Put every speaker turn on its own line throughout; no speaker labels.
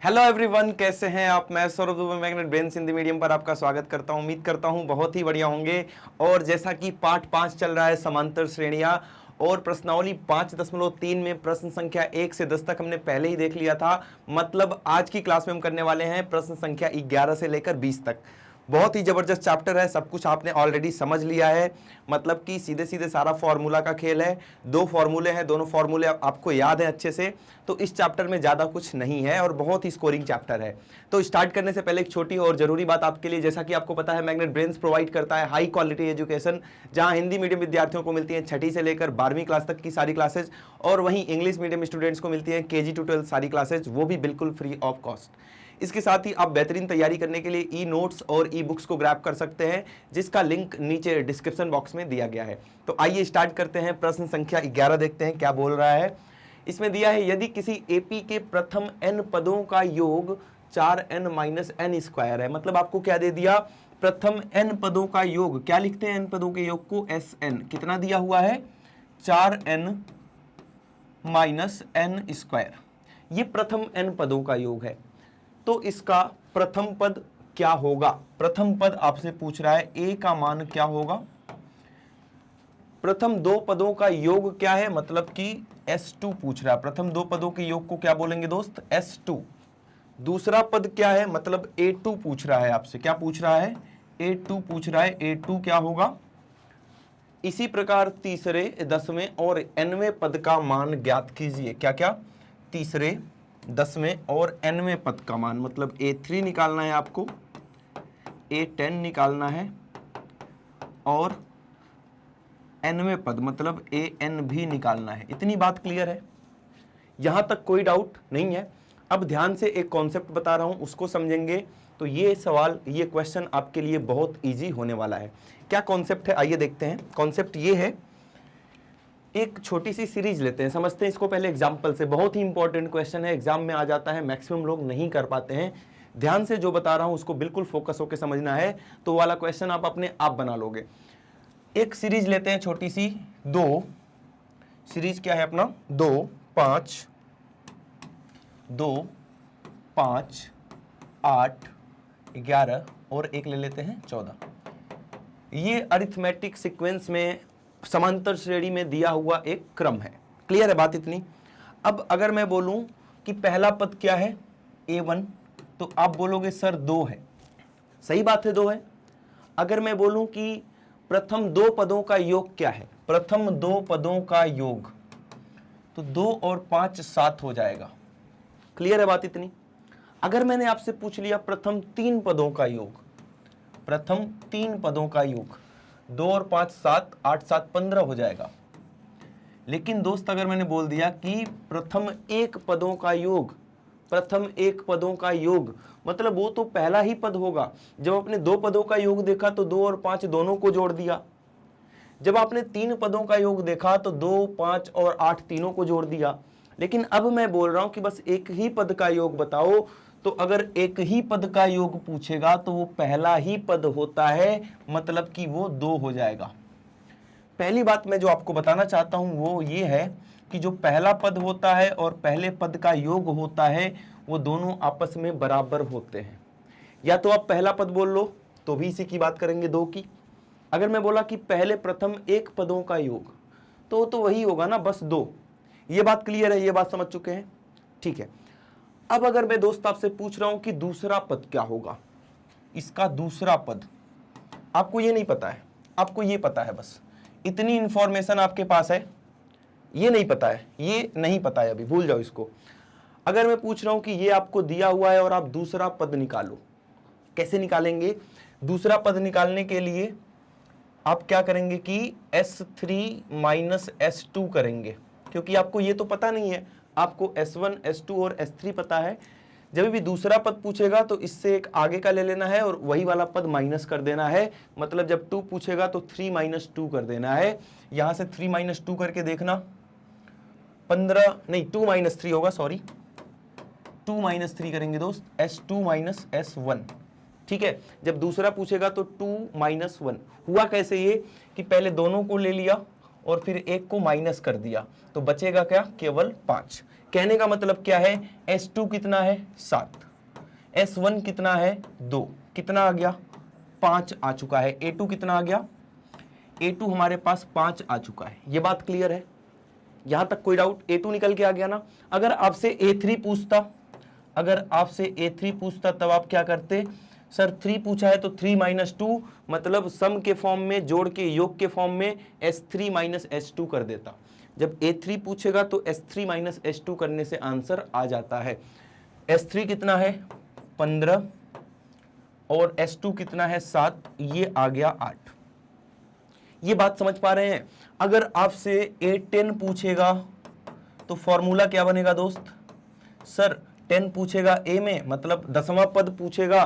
Hello everyone, कैसे हैं आप। मैं Saurabh Dubey magnet brains Hindi medium पर आपका स्वागत करता हूं। उम्मीद करता हूं बहुत ही बढ़िया होंगे। और जैसा कि पार्ट 5 चल रहा है समांतर श्रेणियां और प्रश्नावली 5.3 में प्रश्न संख्या 1 से 10 तक हमने पहले ही देख लिया था। मतलब आज की क्लास में हम करने वाले हैं प्रश्न संख्या 11 से लेकर 20 तक। बहुत ही जबरदस्त चैप्टर है, सब कुछ आपने ऑलरेडी समझ लिया है। मतलब कि सीधे सीधे सारा फॉर्मूला का खेल है। 2 फॉर्मूले हैं, दोनों फॉर्मूले आपको याद है अच्छे से। तो इस चैप्टर में ज़्यादा कुछ नहीं है और बहुत ही स्कोरिंग चैप्टर है। तो स्टार्ट करने से पहले एक छोटी और ज़रूरी बात आपके लिए, जैसा कि आपको पता है मैग्नेट ब्रेन्स प्रोवाइड करता है हाई क्वालिटी एजुकेशन, जहां हिंदी मीडियम विद्यार्थियों को मिलती है 6ठी से लेकर 12वीं क्लास तक की सारी क्लासेज, और वहीं इंग्लिश मीडियम स्टूडेंट्स को मिलती है KG to 12 सारी क्लासेज, वो भी बिल्कुल फ्री ऑफ कॉस्ट। इसके साथ ही आप बेहतरीन तैयारी करने के लिए ई नोट्स और ई बुक्स को ग्रैब कर सकते हैं, जिसका लिंक नीचे डिस्क्रिप्शन बॉक्स में दिया गया है। तो आइए स्टार्ट करते हैं। प्रश्न संख्या 11 देखते हैं क्या बोल रहा है। इसमें दिया है, यदि किसी एपी के प्रथम n पदों का योग 4n-n² है। मतलब आपको क्या दे दिया, प्रथम n पदों का योग। क्या लिखते हैं n पदों के योग को? Sn। कितना दिया हुआ है? 4n-n²। ये प्रथम n पदों का योग है। तो इसका प्रथम पद क्या होगा? प्रथम पद आपसे पूछ रहा है, a का मान क्या होगा? प्रथम 2 पदों का योग क्या है? मतलब कि S2 पूछ रहा है। प्रथम 2 पदों के योग को क्या बोलेंगे दोस्त? S2। दूसरा पद क्या है? मतलब A2 पूछ रहा है आपसे। क्या पूछ रहा है? A2 पूछ रहा है। A2 क्या होगा? इसी प्रकार तीसरे, 10वें और 9वें पद का मान ज्ञात कीजिए। क्या क्या? तीसरे, 10वें और 9वें पद का मान। मतलब A3 निकालना है आपको, A10 निकालना है, और 9वें पद मतलब AN भी निकालना है। इतनी बात क्लियर है? यहां तक कोई डाउट नहीं है? अब ध्यान से एक कॉन्सेप्ट बता रहा हूं, उसको समझेंगे तो ये सवाल, ये क्वेश्चन आपके लिए बहुत इजी होने वाला है। क्या कॉन्सेप्ट है, आइए देखते हैं। कॉन्सेप्ट ये है, एक छोटी सी सीरीज लेते हैं, समझते हैं इसको पहले एग्जाम्पल से। बहुत ही इंपॉर्टेंट क्वेश्चन है, एग्जाम में आ जाता है, मैक्सिमम लोग नहीं कर पाते हैं। ध्यान से जो बता रहा हूं उसको बिल्कुल फोकस होकर समझना है, तो वाला क्वेश्चन आप अपने आप बना लोगे। एक सीरीज लेते हैं छोटी सी, 2। सीरीज क्या है अपना? 2, 5, 2, 5, 8, 11 और एक ले लेते हैं 14। ये अरिथमेटिक सीक्वेंस में समांतर श्रेणी में दिया हुआ एक क्रम है। क्लियर है बात इतनी? अब अगर मैं बोलूं कि पहला पद क्या है? A1, तो आप बोलोगे सर 2 है। सही बात है, 2 है। अगर मैं बोलूं कि प्रथम 2 पदों का योग क्या है? प्रथम 2 पदों का योग, तो 2 और 5 7 हो जाएगा। क्लियर है बात इतनी? अगर मैंने आपसे पूछ लिया प्रथम 3 पदों का योग, प्रथम 3 पदों का योग, 2 और 5 7, 8 7 15 हो जाएगा। लेकिन दोस्त अगर मैंने बोल दिया कि प्रथम 1 पदों का योग, प्रथम 1 पदों का योग, मतलब वो तो पहला ही पद होगा। जब आपने 2 पदों का योग देखा तो 2 और 5 दोनों को जोड़ दिया। जब आपने 3 पदों का योग देखा तो 2, 5 और 8 तीनों को जोड़ दिया। लेकिन अब मैं बोल रहा हूं कि बस एक ही पद का योग बताओ, तो अगर एक ही पद का योग पूछेगा तो वो पहला ही पद होता है, मतलब कि वो 2 हो जाएगा। पहली बात मैं जो आपको बताना चाहता हूं वो ये है कि जो पहला पद होता है और पहले पद का योग होता है, वो दोनों आपस में बराबर होते हैं। या तो आप पहला पद बोल लो तो भी इसी की बात करेंगे, 2 की। अगर मैं बोला कि पहले प्रथम 1 पदों का योग, तो वही होगा ना, बस 2। ये बात क्लियर है? ये बात समझ चुके हैं? ठीक है। अब अगर मैं दोस्त आपसे पूछ रहा हूं कि दूसरा पद क्या होगा, इसका दूसरा पद, आपको ये नहीं पता है, आपको ये पता है, बस इतनी इंफॉर्मेशन आपके पास है। ये नहीं पता है, ये नहीं पता है, अभी भूल जाओ इसको। अगर मैं पूछ रहा हूं कि ये आपको दिया हुआ है और आप दूसरा पद निकालो, कैसे निकालेंगे? दूसरा पद निकालने के लिए आप क्या करेंगे कि S3 - S2 करेंगे, क्योंकि आपको ये तो पता नहीं है। आपको S1, S2 और S3 पता है। जब भी दूसरा पद पूछेगा तो इससे एक आगे का ले लेना है और वही वाला पद माइनस कर देना है। मतलब जब 2 पूछेगा तो 3 - 2 कर देना है। यहां से 3 - 2 करके देखना, 15 नहीं, 2 - 3 होगा, सॉरी, 2 - 3 करेंगे दोस्त, S2 - S1। ठीक है। जब दूसरा पूछेगा तो 2 - 1 हुआ। कैसे ये कि पहले दोनों को ले लिया और फिर 1 को माइनस कर दिया तो बचेगा क्या, केवल 5। कहने का मतलब क्या है, S2 कितना है 7, S1 कितना है 2, कितना आ गया 5 आ चुका है। A2 कितना आ गया, A2 हमारे पास 5 आ चुका है। ये बात क्लियर है, यहां तक कोई डाउट? A2 निकल के आ गया ना। अगर आपसे A3 पूछता, अगर आपसे A3 पूछता तब आप क्या करते, सर 3 पूछा है तो 3 - 2 मतलब सम के फॉर्म में, जोड़ के योग के फॉर्म में S3 - S2 कर देता। जब A3 पूछेगा तो S3 - S2 करने से आंसर आ जाता है। S3 कितना है 15 और S2 कितना है 7, ये आ गया 8। ये बात समझ पा रहे हैं? अगर आपसे A10 पूछेगा तो फॉर्मूला क्या बनेगा दोस्त? सर 10 पूछेगा A में, मतलब 10वां पद पूछेगा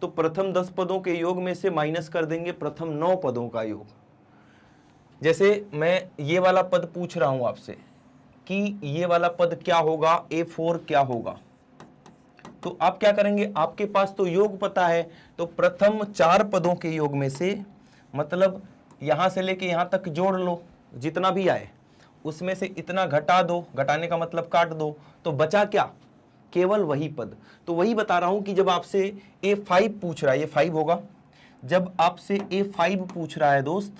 तो प्रथम 10 पदों के योग में से माइनस कर देंगे प्रथम 9 पदों का योग। जैसे मैं ये वाला पद पूछ रहा हूं आपसे कि ये वाला पद क्या होगा, A4 क्या होगा, तो आप क्या करेंगे, आपके पास तो योग पता है, तो प्रथम 4 पदों के योग में से, मतलब यहां से लेके यहां तक जोड़ लो, जितना भी आए उसमें से इतना घटा दो, घटाने का मतलब काट दो, तो बचा क्या, केवल वही पद। तो वही बता रहा हूं कि जब आपसे A5 पूछ रहा है, ये 5 होगा, जब आपसे A5 पूछ रहा है दोस्त,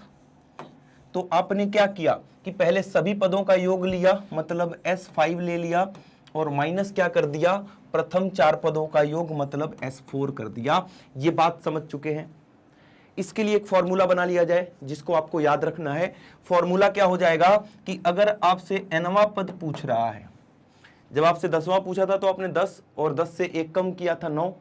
तो आपने क्या किया कि पहले सभी पदों का योग लिया, मतलब S5 ले लिया, और माइनस क्या कर दिया, प्रथम 4 पदों का योग मतलब S4 कर दिया। ये बात समझ चुके हैं? इसके लिए एक फॉर्मूला बना लिया जाए जिसको आपको याद रखना है। फॉर्मूला क्या हो जाएगा कि अगर आपसे nवां पद पूछ रहा है, जब आपसे 10वां पूछा था तो आपने 10 और 10 से 1 कम किया था 9,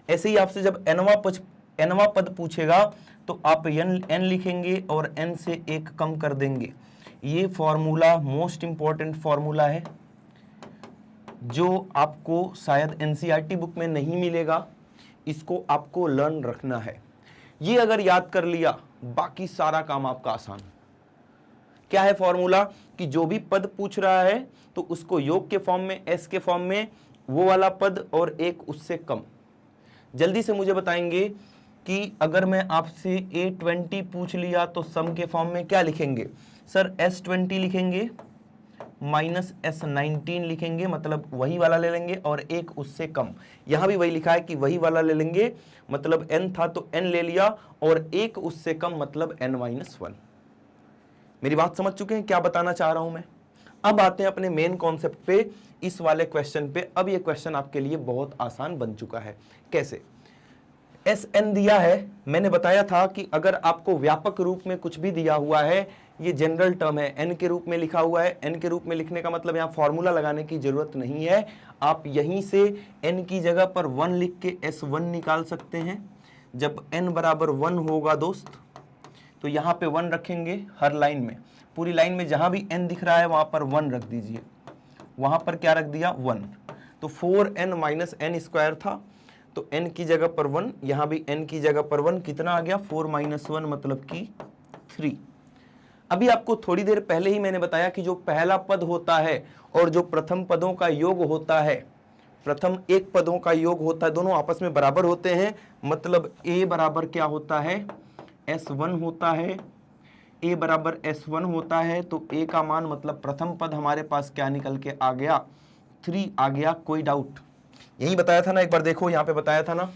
ऐसे ही आपसे जब nवां पद पूछेगा तो आप n लिखेंगे और n से 1 कम कर देंगे। ये फॉर्मूला मोस्ट इंपॉर्टेंट फॉर्मूला है जो आपको शायद एनसीईआरटी बुक में नहीं मिलेगा, इसको आपको लर्न रखना है। ये अगर याद कर लिया बाकी सारा काम आपका आसान। क्या है फॉर्मूला कि जो भी पद पूछ रहा है तो उसको योग के फॉर्म में, s के फॉर्म में, वो वाला पद और एक उससे कम। जल्दी से मुझे बताएंगे कि अगर मैं आपसे A20 पूछ लिया तो सम के फॉर्म में क्या लिखेंगे? सर S20 लिखेंगे माइनस S19 लिखेंगे, मतलब वही वाला ले लेंगे और एक उससे कम। यहां भी वही लिखा है कि वही वाला ले लेंगे, मतलब n था तो n ले लिया और एक उससे कम मतलब n-1। मेरी बात समझ चुके हैं क्या बताना चाह रहा हूं मैं? अब आते हैं अपने मेन कॉन्सेप्ट पे, इस वाले क्वेश्चन पे। अब ये क्वेश्चन आपके लिए बहुत आसान बन चुका है। कैसे? Sn दिया है, मैंने बताया था कि अगर आपको व्यापक रूप में कुछ भी दिया हुआ है, ये जनरल टर्म है, n के रूप में लिखा हुआ है। n के रूप में लिखने का मतलब यहाँ फॉर्मूला लगाने की जरूरत नहीं है, आप यहीं से n की जगह पर 1 लिख के S1 निकाल सकते हैं। जब n बराबर 1 होगा दोस्त तो यहाँ पे 1 रखेंगे, हर लाइन में, पूरी लाइन में जहां भी n दिख रहा है वहां पर 1 रख दीजिए। वहां पर क्या रख दिया 1, तो 4n - n² था, तो n की जगह पर 1, यहां भी n की जगह पर 1, कितना आ गया 4 - 1 मतलब कि 3। अभी आपको थोड़ी देर पहले ही मैंने बताया कि जो पहला पद होता है और जो प्रथम पदों का योग होता है, प्रथम एक पदों का योग होता है, दोनों आपस में बराबर होते हैं, मतलब a बराबर क्या होता है S1 होता है, a बराबर S1 होता है, तो a का मान मतलब प्रथम पद हमारे पास क्या निकल के आ गया 3 आ गया। कोई डाउट? यही बताया था ना, एक बार देखो यहाँ पे बताया था ना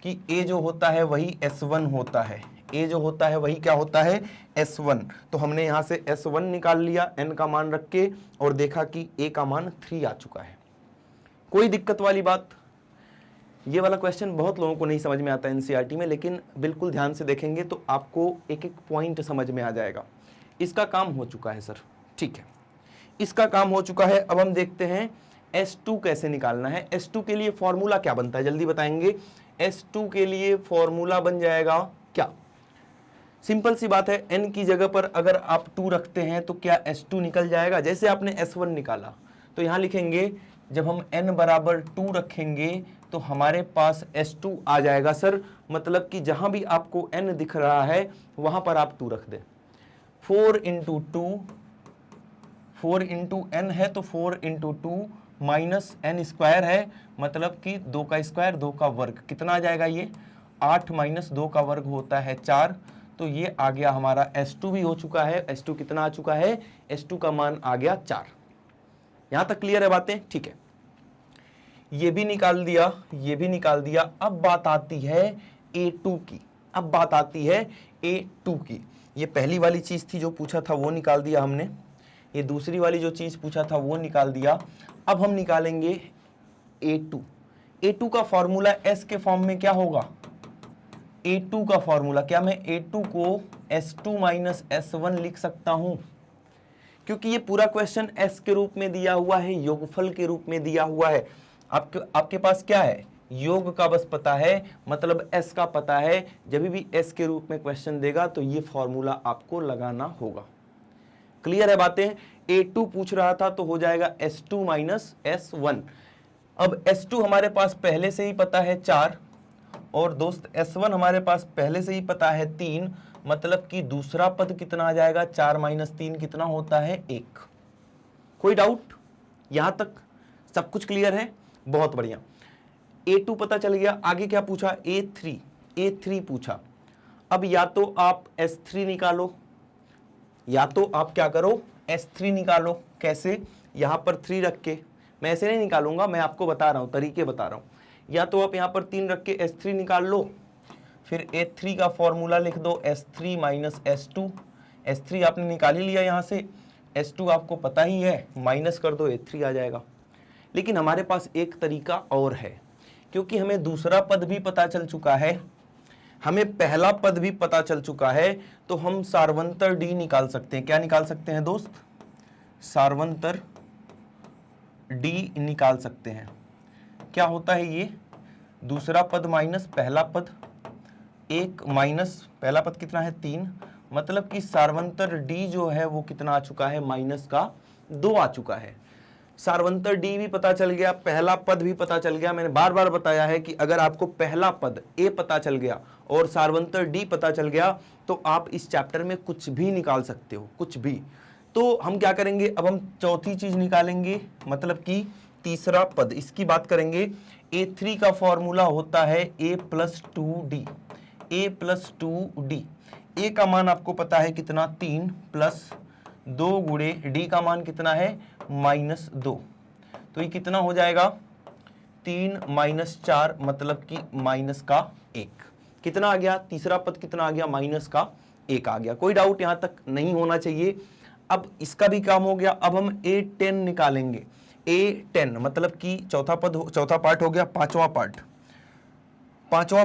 कि a जो होता है वही S1 होता है, a जो होता है वही क्या होता है S1। तो हमने यहाँ से S1 निकाल लिया n का मान रख के और देखा कि a का मान 3 आ चुका है। कोई दिक्कत वाली बात? ये वाला क्वेश्चन बहुत लोगों को नहीं समझ में आता एनसीईआरटी में, लेकिन बिल्कुल ध्यान से देखेंगे तो आपको एक एक पॉइंट समझ में आ जाएगा। इसका काम हो चुका है सर, ठीक है, इसका काम हो चुका है। अब हम देखते हैं S2 कैसे निकालना है। S2 के लिए फॉर्मूला क्या बनता है, जल्दी बताएंगे। S2 के लिए फॉर्मूला बन जाएगा क्या? सिंपल सी बात है, n की जगह पर अगर आप 2 रखते हैं तो क्या S2 निकल जाएगा। जैसे आपने S1 निकाला तो यहां लिखेंगे, जब हम n बराबर 2 रखेंगे तो हमारे पास S2 आ जाएगा सर, मतलब कि जहां भी आपको n दिख रहा है वहां पर आप 2 रख दें। 4 × 2, 4 × n है तो 4 × 2 माइनस n² है, मतलब कि 2 का स्क्वायर 2 का वर्ग, कितना आ जाएगा ये 8 - 2 का वर्ग होता है 4, तो ये आ गया हमारा S2 भी हो चुका है। S2 कितना आ चुका है? S2 का मान आ गया 4। यहां तक क्लियर है बातें? ठीक है, ये भी निकाल दिया, ये भी निकाल दिया। अब बात आती है A2 की। अब बात आती है A2 की। ये पहली वाली चीज थी जो पूछा था वो निकाल दिया हमने, ये दूसरी वाली जो चीज पूछा था वो निकाल दिया। अब हम निकालेंगे A2। A2 का फॉर्मूला S के फॉर्म में क्या होगा? A2 का फॉर्मूला क्या मैं A2 को S2 माइनस S1 लिख सकता हूं? क्योंकि ये पूरा क्वेश्चन S के रूप में दिया हुआ है, योगफल के रूप में दिया हुआ है। आपके पास क्या है? योग का बस पता है, मतलब S का पता है। जब भी S के रूप में क्वेश्चन देगा तो ये फॉर्मूला आपको लगाना होगा। क्लियर है बातें? A2 पूछ रहा था तो हो जाएगा S2 माइनस S1। अब S2 हमारे पास पहले से ही पता है 4, और दोस्त S1 हमारे पास पहले से ही पता है 3, मतलब कि दूसरा पद कितना आ जाएगा? 4 माइनस 3 कितना होता है? 1। कोई डाउट? यहां तक सब कुछ क्लियर है? बहुत बढ़िया। A2 पता चल गया। आगे क्या पूछा? A3 पूछा। अब या तो आप S3 निकालो, या तो आप क्या करो? S3 निकालो। कैसे? यहां पर 3 रख के, मैं ऐसे नहीं निकालूंगा, मैं आपको बता रहा हूं, तरीके बता रहा हूं। या तो आप यहां पर 3 रख के S3 निकाल लो, फिर A3 का फॉर्मूला लिख दो S3 माइनस S2। S3 आपने निकाल ही लिया यहां से, S2 आपको पता ही है, माइनस कर दो, A3 आ जाएगा। लेकिन हमारे पास एक तरीका और है, क्योंकि हमें दूसरा पद भी पता चल चुका है, हमें पहला पद भी पता चल चुका है, तो हम सार्वंतर D निकाल सकते हैं। क्या निकाल सकते हैं दोस्त? सार्वंतर D निकाल सकते हैं। क्या होता है ये? दूसरा पद माइनस पहला पद, 1 माइनस पहला पद कितना है? 3, मतलब कि सार्वंतर D जो है वो कितना आ चुका है? माइनस का 2 आ चुका है। सार्वंतर D भी पता चल गया, पहला पद भी पता चल गया। मैंने बार बार बताया है कि अगर आपको पहला पद A पता चल गया और सार्वंतर D पता चल गया तो आप इस चैप्टर में कुछ भी निकाल सकते हो, कुछ भी। तो हम क्या करेंगे? अब हम चौथी चीज निकालेंगे, मतलब कि तीसरा पद, इसकी बात करेंगे। A3 का फॉर्मूला होता है A plus 2D। A plus 2D, A का मान आपको पता है कितना? 3 प्लस 2 गुणे D का मान कितना है? माइनस 2। तो ये कितना हो जाएगा? 3 माइनस 4, मतलब कि माइनस का 1। कितना आ गया? तीसरा पद कितना आ गया? माइनस का 1 आ गया। कोई डाउट यहां तक नहीं होना चाहिए। अब इसका भी काम हो गया। अब हम A10 निकालेंगे। A10 मतलब कि चौथा पार्ट हो गया। पांचवा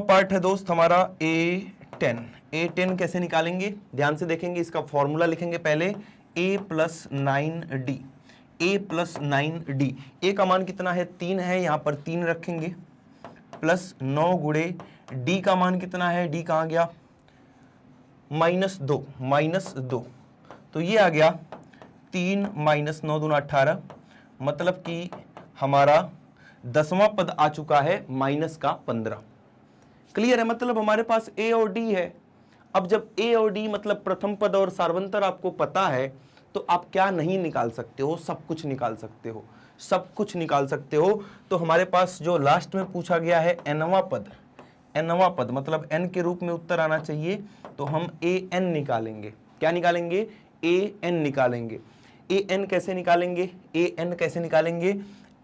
पार्ट है दोस्त हमारा A10। A10 कैसे निकालेंगे? ध्यान से देखेंगे, इसका फॉर्मूला लिखेंगे पहले। A plus 9D, A plus 9D। A का मान कितना है? 3 है, यहां पर 3 रखेंगे, प्लस 9 गुणे D का मान कितना है? D कहां गया? माइनस 2। तो ये आ गया 3 माइनस 9 दूना 18, मतलब कि हमारा 10वां पद आ चुका है माइनस का 15। क्लियर है? मतलब हमारे पास A और D है। अब जब A और D मतलब प्रथम पद और सार्वंतर आपको पता है, तो आप क्या नहीं निकाल सकते हो? सब कुछ निकाल सकते हो, सब कुछ निकाल सकते हो। तो हमारे पास जो लास्ट में पूछा गया है nवां पद मतलब n के रूप में उत्तर आना चाहिए, तो हम an निकालेंगे। क्या निकालेंगे? an निकालेंगे। an कैसे निकालेंगे? an कैसे निकालेंगे?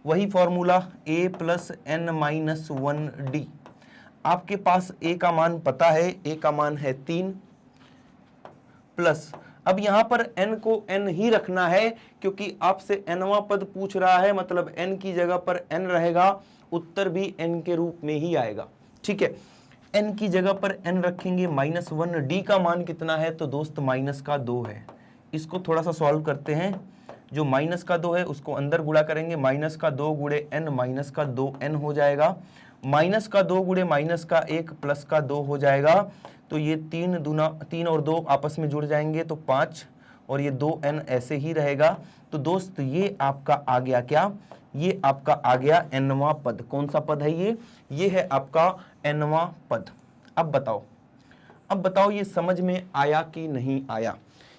वही formula A plus n minus 1D। आपके पास A का मान पता है, A का मान है 3, प्लस अब यहां पर n को n ही रखना है, क्योंकि आपसे nवां पद पूछ रहा है, मतलब n की जगह पर n रहेगा, उत्तर भी n के रूप में ही आएगा। ठीक है, n की जगह पर n रखेंगे। माइनस 1D का मान कितना है? तो दोस्त माइनस का 2 है। इसको थोड़ा सा सॉल्व करते हैं। जो माइनस का 2 है उसको अंदर गुणा करेंगे, माइनस का 2 गुणे n, माइनस का 2n हो जाएगा। माइनस का 2 गुणे माइनस का 1 प्लस का 2 हो जाएगा। तो ये 3 और 2 आपस में जुड़ जाएंगे तो 5, और ये 2n ऐसे ही रहेगा। तो दोस्त ये आपका आ गया क्या? ये आपका आ गया nवां पद। कौन सा पद है ये? ये है आपका nवां पद। अब बताओ ये समझ में आया कि नहीं आया?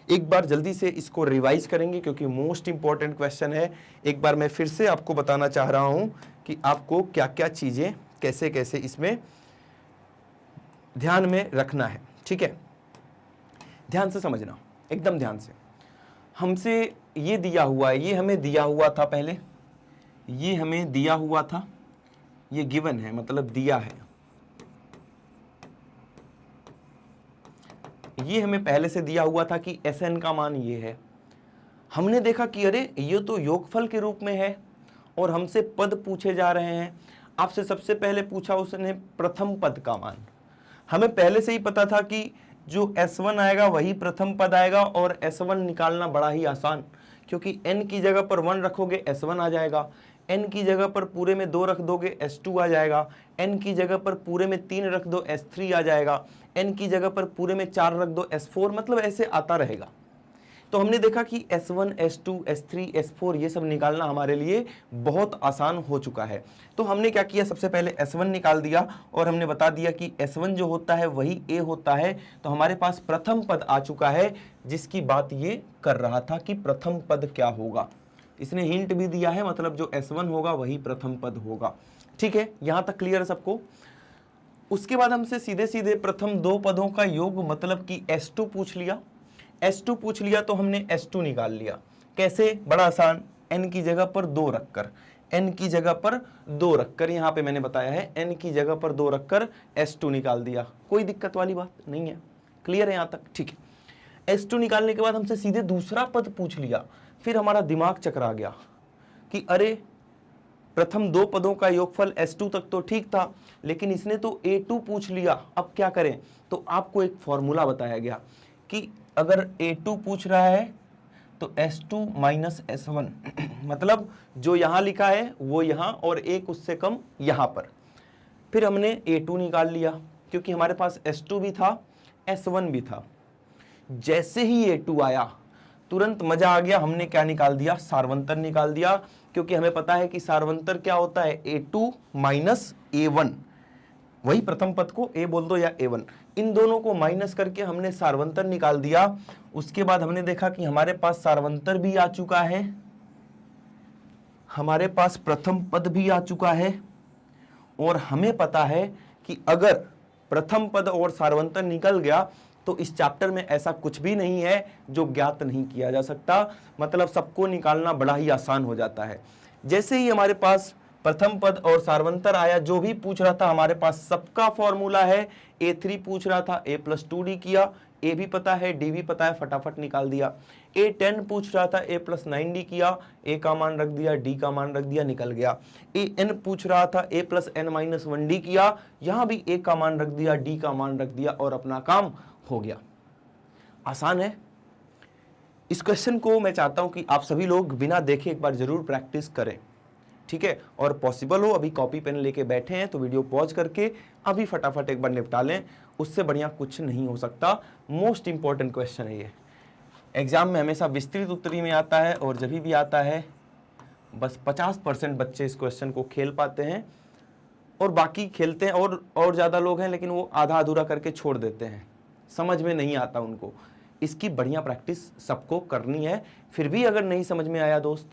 एक बार जल्दी से इसको रिवाइज करेंगे, क्योंकि मोस्ट इंपॉर्टेंट क्वेश्चन है। एक बार मैं फिर से आपको बताना चाह रहा हूं कि आपको क्या क्या चीजें कैसे कैसे इसमें ध्यान में रखना है। ठीक है, ध्यान से समझना, एकदम ध्यान से। हमसे ये दिया हुआ है, ये हमें दिया हुआ था पहले, ये हमें दिया हुआ था, ये गिवन है मतलब दिया है, ये हमें पहले से दिया हुआ था कि Sn का मान ये है। हमने देखा कि अरे ये तो योगफल के रूप में है और हमसे पद पूछे जा रहे हैं। आपसे सबसे पहले पूछा उसने प्रथम पद का मान। हमें पहले से ही पता था कि जो S1 आएगा वही प्रथम पद आएगा और S1 निकालना बड़ा ही आसान, क्योंकि n की जगह पर 1 रखोगे S1 आ जाएगा, n की जगह पर पूरे में 2 रख दोगे S2 आ जाएगा, n की जगह पर पूरे में 3 रख दो S3 आ जाएगा, n की जगह पर पूरे में 4 रख दो S4, मतलब ऐसे आता रहेगा। तो हमने देखा कि S1, S2, S3, S4 ये सब निकालना हमारे लिए बहुत आसान हो चुका है। तो हमने क्या किया, सबसे पहले S1 निकाल दिया और हमने बता दिया कि S1 जो होता है वही A होता है। तो हमारे पास प्रथम पद आ चुका है, जिसकी बात ये कर रहा था कि प्रथम पद क्या होगा। इसने हिंट भी दिया है, मतलब जो S1 होगा वही प्रथम पद होगा। ठीक है, यहां तक क्लियर है सबको। उसके बाद हमसे सीधे सीधे प्रथम दो पदों का योग मतलब कि S2 पूछ लिया। S2 पूछ लिया तो हमने S2 निकाल लिया। कैसे, बड़ा आसान, n की जगह पर 2 रखकर, n की जगह पर 2 रखकर, यहां पे मैंने बताया है n की जगह पर 2 रखकर S2 निकाल दिया। कोई दिक्कत वाली बात नहीं है, क्लियर है यहां तक? ठीक है। S2 निकालने के बाद हमसे सीधे दूसरा पद पूछ लिया। फिर हमारा दिमाग चकरा गया कि अरे प्रथम दो पदों का योगफल S2 तक तो ठीक था, लेकिन इसने तो A2 पूछ लिया, अब क्या करें? तो आपको एक फॉर्मूला बताया गया कि अगर A2 पूछ रहा है तो S2 माइनस S1 मतलब जो यहां लिखा है वो यहां और एक उससे कम यहां पर। फिर हमने A2 निकाल लिया, क्योंकि हमारे पास S2 भी था, S1 भी था। जैसे ही A2 आया तुरंत मजा आ गया, हमने क्या निकाल दिया, सारवंतर निकाल दिया, क्योंकि हमें पता है कि सारवंतर क्या होता है, A2 माइनस A1, वही प्रथम पद को A बोल दो या A1, इन दोनों को माइनस करके हमने सारवंतर निकाल दिया। उसके बाद हमने देखा कि हमारे पास सारवंतर भी आ चुका है, हमारे पास प्रथम पद भी आ चुका है, और हमें पता है कि अगर प्रथम पद और सारवंतर निकल गया तो इस चैप्टर में ऐसा कुछ भी नहीं है जो ज्ञात नहीं किया जा सकता, मतलब सबको निकालना बड़ा ही आसान हो जाता है। जैसे ही हमारे पास प्रथम पद और सारवंतर आया, जो भी पूछ रहा था हमारे पास सबका फॉर्मूला है। A3 पूछ रहा था, A + 2D किया, A भी पता है, D भी पता है, फटाफट निकाल दिया। A10 पूछ रहा था, A + 9D किया, A का मान रख दिया, D का मान रख दिया, निकल गया। AN पूछ रहा था, A + n-1D किया, यहां भी A का मान रख दिया, D का मान रख दिया और अपना काम हो गया। आसान है। इस क्वेश्चन को मैं चाहता हूं कि आप सभी लोग बिना देखे एक बार जरूर प्रैक्टिस करें, ठीक है? और पॉसिबल हो अभी कॉपी पेन लेके बैठे हैं तो वीडियो पॉज करके अभी फटाफट एक बार निपटा लें, उससे बढ़िया कुछ नहीं हो सकता। मोस्ट इंपॉर्टेंट क्वेश्चन है ये, एग्जाम में हमेशा विस्तृत उत्तरी में आता है, और जब भी आता है बस 50% बच्चे इस क्वेश्चन को खेल पाते हैं और बाकी खेलते हैं, और ज़्यादा लोग हैं लेकिन वो आधा अधूरा करके छोड़ देते हैं, समझ में नहीं आता उनको। इसकी बढ़िया प्रैक्टिस सबको करनी है। फिर भी अगर नहीं समझ में आया दोस्त,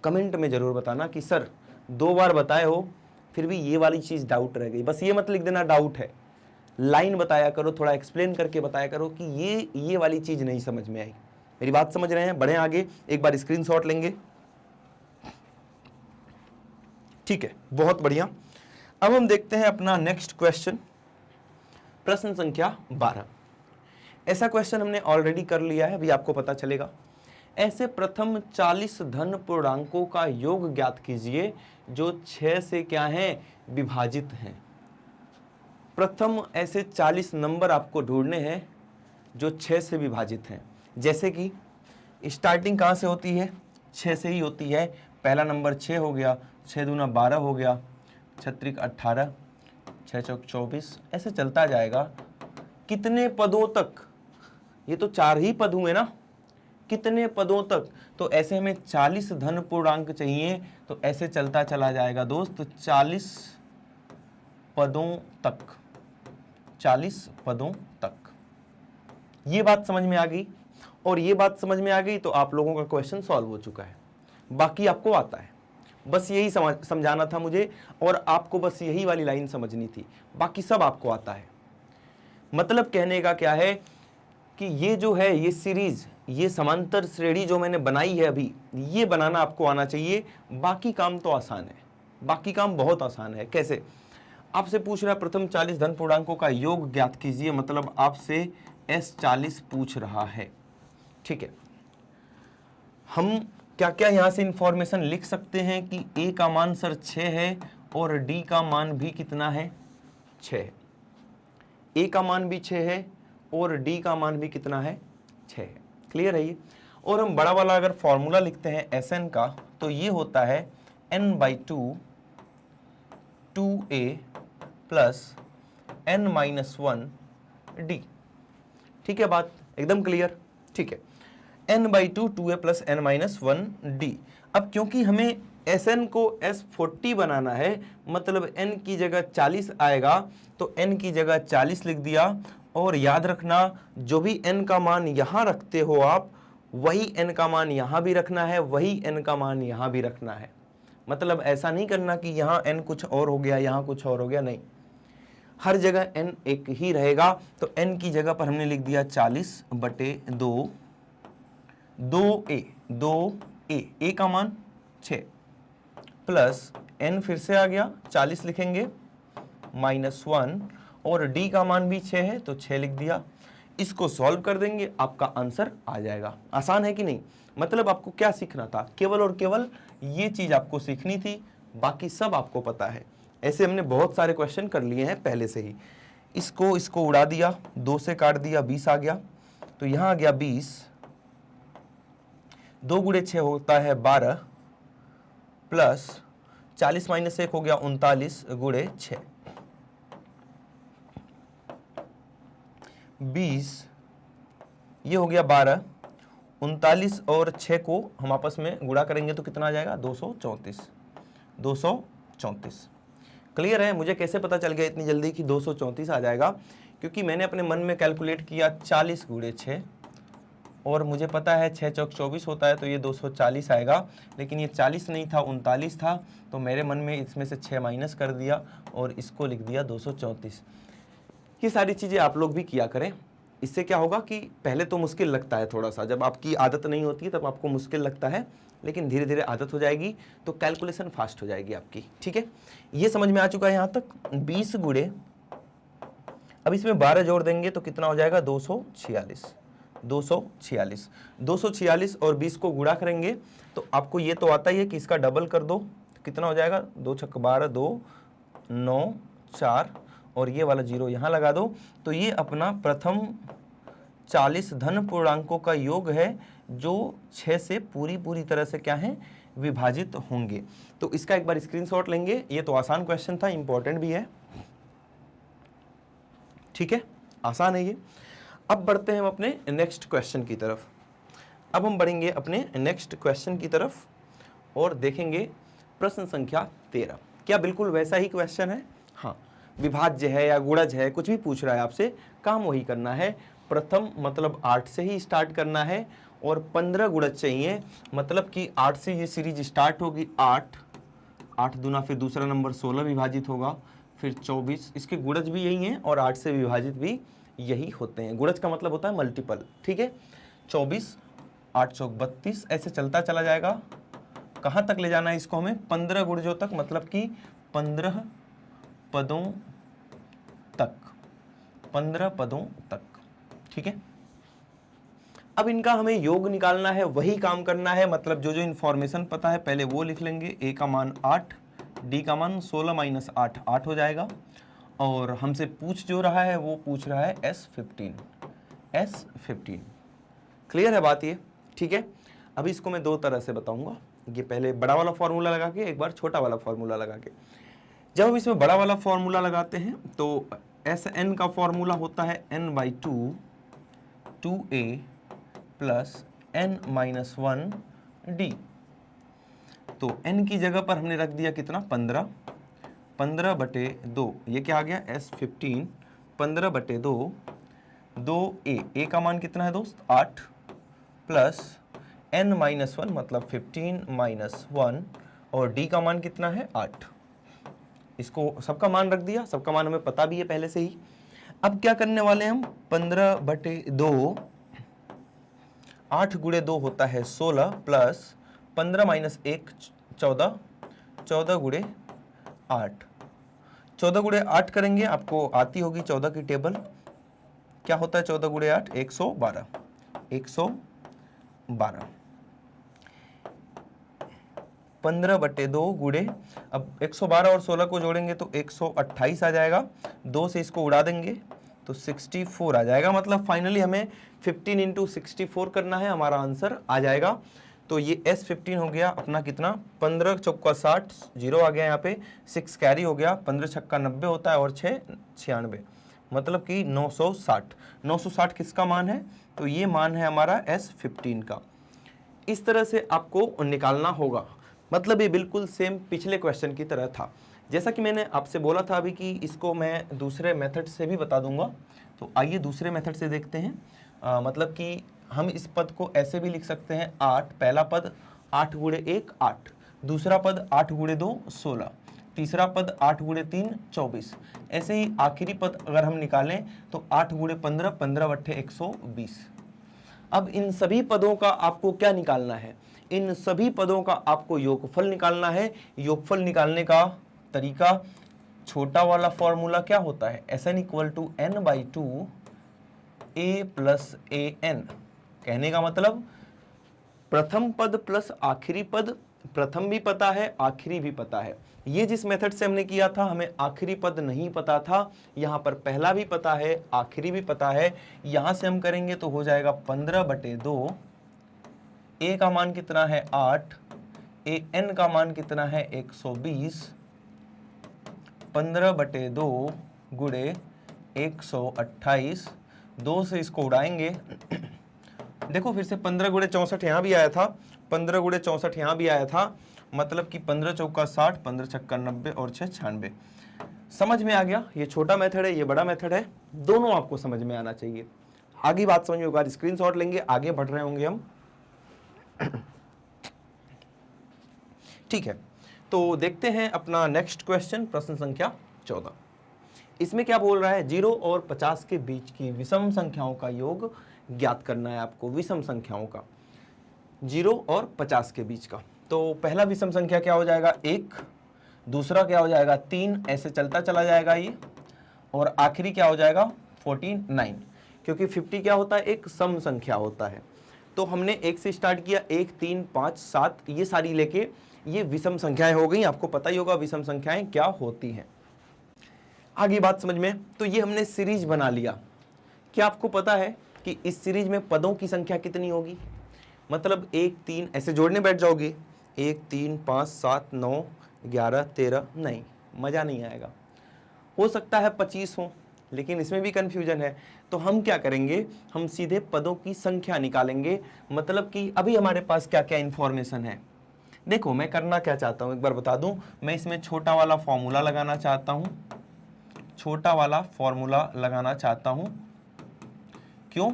कमेंट में जरूर बताना कि सर 2 बार बताए हो फिर भी ये वाली चीज़ डाउट रह गई। बस ये मत लिख देना डाउट है, लाइन बताया करो, थोड़ा एक्सप्लेन करके बताया करो कि ये वाली चीज़ नहीं समझ में आई। मेरी बात समझ रहे हैं? बढ़े आगे, एक बार स्क्रीनशॉट लेंगे। ठीक है, बहुत बढ़िया। अब हम देखते हैं अपना नेक्स्ट क्वेश्चन, प्रश्न संख्या 12। ऐसा क्वेश्चन हमने ऑलरेडी कर लिया है, अभी आपको पता चलेगा। ऐसे प्रथम 40 धन पूर्णांकों का योग ज्ञात कीजिए जो 6 से क्या हैं, विभाजित हैं। प्रथम ऐसे 40 नंबर आपको ढूंढने हैं जो 6 से विभाजित हैं। जैसे कि स्टार्टिंग कहाँ से होती है, 6 से ही होती है। पहला नंबर 6 हो गया, 6 दूना 12 हो गया, 6 त्रिक 18, 6 चौक 24, ऐसे चलता जाएगा। कितने पदों तक? ये तो 4 ही पद हुए ना, कितने पदों तक? तो ऐसे हमें 40 धन पूर्णांक चाहिए, तो ऐसे चलता चला जाएगा दोस्त 40 पदों तक, 40 पदों तक। ये बात समझ में आ गई, और ये बात समझ में आ गई तो आप लोगों का क्वेश्चन सॉल्व हो चुका है। बाकी आपको आता है, बस यही समझाना था मुझे, और आपको बस यही वाली लाइन समझनी थी, बाकी सब आपको आता है। मतलब कहने का क्या है कि ये जो है ये सीरीज, ये समांतर श्रेणी जो मैंने बनाई है अभी, ये बनाना आपको आना चाहिए। बाकी काम तो आसान है, बाकी काम बहुत आसान है। कैसे? आपसे पूछ रहा है प्रथम 40 धन पूर्णांकों का योग ज्ञात कीजिए, मतलब आपसे S40 पूछ रहा है। ठीक है, हम क्या क्या यहां से इंफॉर्मेशन लिख सकते हैं कि A का मान सर 6 है और D का मान भी कितना है? 6 है। A का मान भी 6 है और D का मान भी कितना है? 6 है। क्लियर है ये? और हम बड़ा वाला अगर फॉर्मूला लिखते हैं Sn का, तो ये होता है n/2 2a plus n-1 d। ठीक है, बात एकदम क्लियर। ठीक है, n/2 2a plus n-1 d। अब क्योंकि हमें Sn को S40 बनाना है, मतलब n की जगह 40 आएगा, तो n की जगह 40 लिख दिया। और याद रखना, जो भी n का मान यहां रखते हो आप, वही n का मान यहां भी रखना है, वही n का मान यहां भी रखना है। मतलब ऐसा नहीं करना कि यहां n कुछ और हो गया, यहां कुछ और हो गया, नहीं, हर जगह n एक ही रहेगा। तो n की जगह पर हमने लिख दिया 40/2, 2a, 2a, a का मान 6 प्लस n फिर से आ गया 40 लिखेंगे, -1, और d का मान भी 6 है तो 6 लिख दिया। इसको सॉल्व कर देंगे, आपका आंसर आ जाएगा। आसान है कि नहीं? मतलब आपको क्या सीखना था? केवल और केवल ये चीज आपको सीखनी थी, बाकी सब आपको पता है। ऐसे हमने बहुत सारे क्वेश्चन कर लिए हैं पहले से ही। इसको उड़ा दिया, 2 से काट दिया, 20 आ गया। तो यहां आ गया 20, 2 गुणे 6 होता है 12, प्लस 40 - 1 हो गया 39 गुणे 6, 20, ये हो गया 12, 39 और 6 को हम आपस में गुणा करेंगे तो कितना आ जाएगा? 234, 234। क्लियर है? मुझे कैसे पता चल गया इतनी जल्दी कि 234 आ जाएगा? क्योंकि मैंने अपने मन में कैलकुलेट किया 40 गुणे 6, और मुझे पता है 6 चौक 24 होता है, तो ये 240 आएगा। लेकिन ये 40 नहीं था, 39 था, तो मेरे मन में इसमें से 6 माइनस कर दिया और इसको लिख दिया 234। ये सारी चीज़ें आप लोग भी किया करें। इससे क्या होगा कि पहले तो मुश्किल लगता है थोड़ा सा, जब आपकी आदत नहीं होती है तब आपको मुश्किल लगता है, लेकिन धीरे धीरे आदत हो जाएगी तो कैलकुलेशन फास्ट हो जाएगी आपकी। ठीक है, ये समझ में आ चुका है यहाँ तक। 20 गुणे, अब इसमें 12 जोड़ देंगे तो कितना हो जाएगा? 246, 246, 246 और 20 को गुणा करेंगे तो आपको ये तो आता ही है कि इसका डबल कर दो, तो कितना हो जाएगा? 2 छक्क 12, 2 9 4, और ये वाला 0 यहाँ लगा दो। तो ये अपना प्रथम 40 धन पूर्णांकों का योग है, जो 6 से पूरी तरह से क्या है? विभाजित होंगे। तो इसका एक बार स्क्रीनशॉट लेंगे। ये तो आसान क्वेश्चन था, इंपॉर्टेंट भी है। ठीक है, आसान है ये। अब बढ़ते हैं हम अपने नेक्स्ट क्वेश्चन की तरफ। अब हम बढ़ेंगे अपने नेक्स्ट क्वेश्चन की तरफ और देखेंगे प्रश्न संख्या 13। क्या बिल्कुल वैसा ही क्वेश्चन है? हाँ, विभाज्य है या गुणज है, कुछ भी पूछ रहा है आपसे, काम वही करना है। प्रथम मतलब 8 से ही स्टार्ट करना है और 15 गुणज चाहिए, मतलब कि 8 से ये सीरीज स्टार्ट होगी। 8 8 दूना, फिर दूसरा नंबर 16 विभाजित होगा, फिर 24, इसके गुणज भी यही हैं और 8 से विभाजित भी यही होते हैं। गुणज का मतलब होता है मल्टीपल। ठीक है, 24, 8 चौक 32, ऐसे चलता चला जाएगा। कहाँ तक ले जाना है इसको हमें? 15 गुणजों तक, मतलब कि 15 पदों तक, 15 पदों तक। ठीक है, अब इनका हमें योग निकालना है, वही काम करना है। मतलब जो जो इन्फॉर्मेशन पता है पहले वो लिख लेंगे। a का मान 8, d का मान 16 - 8 8 हो जाएगा। और हमसे पूछ जो रहा है वो पूछ रहा है S15, S15। क्लियर है बात ये? ठीक है, अभी इसको मैं 2 तरह से बताऊंगा। ये पहले बड़ा वाला फॉर्मूला लगा के, एक बार छोटा वाला फॉर्मूला लगा के। जब हम इसमें बड़ा वाला फॉर्मूला लगाते हैं तो Sn का फॉर्मूला होता है n/2 2a plus n-1 d। तो n की जगह पर हमने रख दिया कितना? 15, 15/2, ये क्या आ गया? S15, 15/2, 2a का मान कितना है दोस्त? 8, प्लस n-1 मतलब 15 - 1, और d का मान कितना है? 8। इसको सबका मान रख दिया, सबका मान हमें पता भी है पहले से ही। अब क्या करने वाले हैं हम, 15/2, 8 गुणे 2 होता है 16 प्लस 15 माइनस 1 14, 14 गुणे 8, 14 गुणे 8 करेंगे, आपको आती होगी 14 की टेबल। क्या होता है 14 गुणे 8, 112, 112। 15/2 गुणे, अब 112 और 16 को जोड़ेंगे तो 128 आ जाएगा, 2 से इसको उड़ा देंगे तो 64 आ जाएगा। मतलब फाइनली हमें 15 इंटू 64 करना है, हमारा आंसर आ जाएगा। तो ये S15 हो गया अपना कितना, 15 चौका 60, 0 आ गया यहाँ पे, 6 कैरी हो गया, 15 छक्का 90 होता है और 6 96, मतलब कि 960। 960 किसका मान है, तो ये मान है हमारा S15 का। इस तरह से आपको निकालना होगा। मतलब ये बिल्कुल सेम पिछले क्वेश्चन की तरह था। जैसा कि मैंने आपसे बोला था अभी कि इसको मैं दूसरे मेथड से भी बता दूंगा, तो आइए दूसरे मेथड से देखते हैं। मतलब कि हम इस पद को ऐसे भी लिख सकते हैं, 8 पहला पद 8 गुणे 1 8, दूसरा पद 8 गुणे 2 16, तीसरा पद 8 गुणे 3 24। ऐसे ही आखिरी पद अगर हम निकालें तो 8 गुणे 15 15 बट्टे 120। अब इन सभी पदों का आपको क्या निकालना है, इन सभी पदों का आपको योगफल निकालना है। योगफल निकालने का तरीका, छोटा वाला फॉर्मूला क्या होता है, SN equal to n/2 a plus an। कहने का मतलब प्रथम पद प्लस आखिरी पद, प्रथम भी पता है आखिरी भी पता है। ये जिस मेथड से हमने किया था हमें आखिरी पद नहीं पता था, यहाँ पर पहला भी पता है आखिरी भी पता है। यहाँ से हम करेंगे तो हो जाएगा 15/2, a का मान कितना है 8, an का मान कितना है 120, 15/2 गुणे 128, 2 से इसको उड़ाएंगे। देखो फिर से 15 गुणे 64 यहाँ भी आया था, 15 गुणे 64 यहाँ भी आया था, मतलब कि 15 चौका 60, 15 छक्का 90 और 6 96। समझ में आ गया, ये छोटा मेथड है ये बड़ा मेथड है, दोनों आपको समझ में आना चाहिए। आगे बात समझ में होगा, स्क्रीनशॉट लेंगे, आगे बढ़ रहे होंगे हम। ठीक है, तो देखते हैं अपना नेक्स्ट क्वेश्चन, प्रश्न संख्या 14। इसमें क्या बोल रहा है, 0 और 50 के बीच की विषम संख्याओं का योग ज्ञात करना है आपको। विषम संख्याओं का 0 और 50 के बीच का, तो पहला विषम संख्या क्या हो जाएगा 1, दूसरा क्या हो जाएगा 3, ऐसे चलता चला जाएगा ये, और आखिरी क्या हो जाएगा 49, क्योंकि 50 क्या होता है, एक सम संख्या होता है। तो हमने 1 से स्टार्ट किया, 1 3 5 7, ये सारी लेके ये विषम संख्याएं हो गई। आपको पता ही होगा विषम संख्याएं क्या होती हैं। आगे बात समझ में, तो ये हमने सीरीज बना लिया। क्या आपको पता है कि इस सीरीज में पदों की संख्या कितनी होगी, मतलब 1 3 ऐसे जोड़ने बैठ जाओगे, 1 3 5 7 9 11 13, नहीं मजा नहीं आएगा। हो सकता है 25 हो, लेकिन इसमें भी कंफ्यूजन है। तो हम क्या करेंगे, हम सीधे पदों की संख्या निकालेंगे। मतलब कि अभी हमारे पास क्या क्या इंफॉर्मेशन है। देखो मैं करना क्या चाहता हूं, एक बार बता दूं, मैं इसमें छोटा वाला फॉर्मूला लगाना चाहता हूं, छोटा वाला फॉर्मूला लगाना चाहता हूं। क्यों,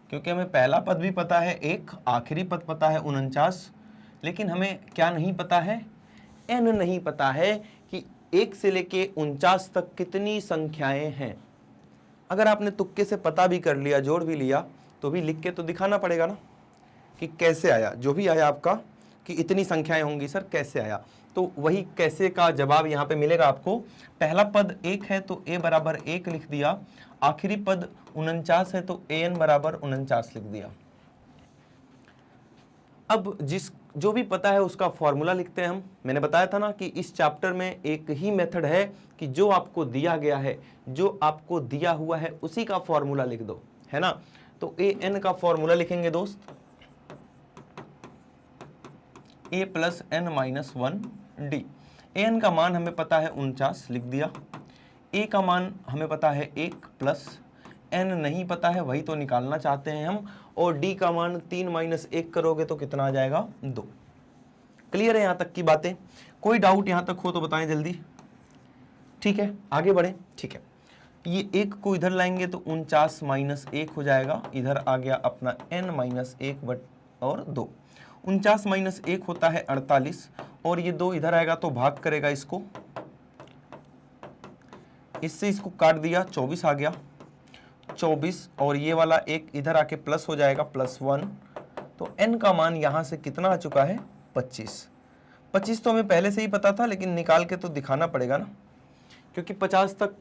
क्योंकि हमें पहला पद भी पता है 1, आखिरी पद पता है 49, लेकिन हमें क्या नहीं पता है, n नहीं पता है कि 1 से लेके 49 तक कितनी संख्याएं हैं। अगर आपने तुक्के से पता भी कर लिया, जोड़ भी लिया, तो भी लिख के तो दिखाना पड़ेगा ना कि कैसे आया, जो भी आया आपका कि इतनी संख्याएं होंगी सर, कैसे आया। तो वही कैसे का जवाब यहाँ पे मिलेगा आपको। पहला पद 1 है तो a बराबर 1 लिख दिया, आखिरी पद 49 है तो an बराबर 49 लिख दिया। अब जो भी पता है उसका फॉर्मूला लिखते हैं हम। मैंने बताया था ना कि इस चैप्टर में एक ही मेथड है कि जो आपको दिया गया है, जो आपको दिया हुआ है उसी का फॉर्मूला लिख दो, है ना। तो an का फॉर्मूला लिखेंगे दोस्त, a plus n minus 1d। an का मान हमें पता है 49, लिख दिया। a का मान हमें पता है 1 प्लस n नहीं पता है, वही तो निकालना चाहते हैं हम। और d का मान 3 माइनस 1 करोगे तो कितना आ जाएगा 2। क्लियर है यहाँ तक की बातें, कोई डाउट यहाँ तक हो तो बताएं जल्दी। ठीक है आगे बढ़े। ठीक है, ये 1 को इधर लाएंगे तो 49 माइनस 1 हो जाएगा, इधर आ गया अपना n माइनस 1 और 2। 49 माइनस 1 होता है 48, और ये 2 इधर आएगा तो भाग करेगा इसको, इससे इसको काट दिया, 24 आ गया, 24 और ये वाला एक इधर आके प्लस हो जाएगा, +1। तो n का मान यहां से कितना आ चुका है, 25। 25 तो हमें पहले से ही पता था, लेकिन निकाल के तो दिखाना पड़ेगा ना, क्योंकि 50 तक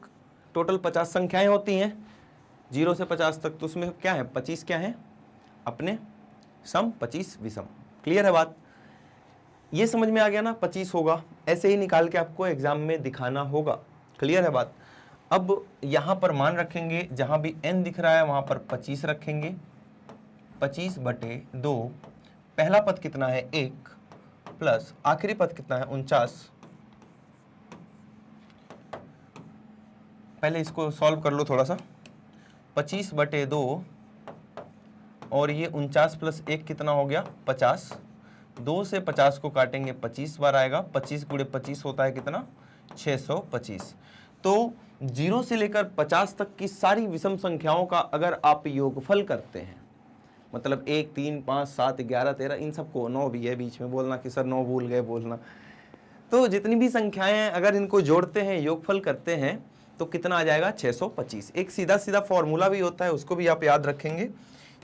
टोटल 50 संख्याएं होती हैं, 0 से 50 तक। तो उसमें क्या है, 25 क्या है अपने सम, 25 विषम। क्लियर है बात, ये समझ में आ गया ना, 25 होगा, ऐसे ही निकाल के आपको एग्जाम में दिखाना होगा। क्लियर है बात। अब यहां पर मान रखेंगे, जहां भी n दिख रहा है वहां पर 25 रखेंगे, 25/2। पहला पद कितना है, 1, प्लस आखिरी पद कितना है, 49। पहले इसको सॉल्व कर लो थोड़ा सा, 25/2 और ये 49 + 1 कितना हो गया, 50। 2 से 50 को काटेंगे, 25 बार आएगा, 25 × 25 होता है कितना, 625। तो 0 से लेकर 50 तक की सारी विषम संख्याओं का अगर आप योगफल करते हैं, मतलब 1, 3, 5, 7, 11, 13, इन सबको, 9 भी है बीच में, बोलना कि सर 9 भूल गए बोलना, तो जितनी भी संख्याएं हैं अगर इनको जोड़ते हैं, योगफल करते हैं, तो कितना आ जाएगा, 625। एक सीधा सीधा फॉर्मूला भी होता है, उसको भी आप याद रखेंगे,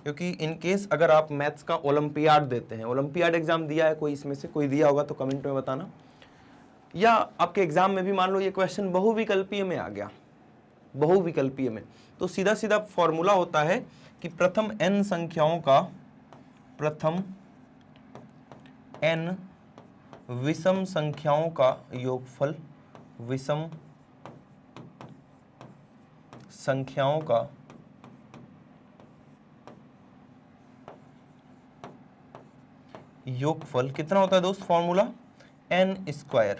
क्योंकि इन केस अगर आप मैथ्स का ओलंपियाड देते हैं, ओलंपियाड एग्जाम दिया है कोई, इसमें से कोई दिया होगा तो कमेंट में बताना, या आपके एग्जाम में भी मान लो ये क्वेश्चन बहुविकल्पीय में आ गया, बहुविकल्पीय में, तो सीधा सीधा फॉर्मूला होता है कि प्रथम n संख्याओं का, प्रथम n विषम संख्याओं का योगफल, विषम संख्याओं का योगफल कितना होता है दोस्त, फॉर्मूला n²।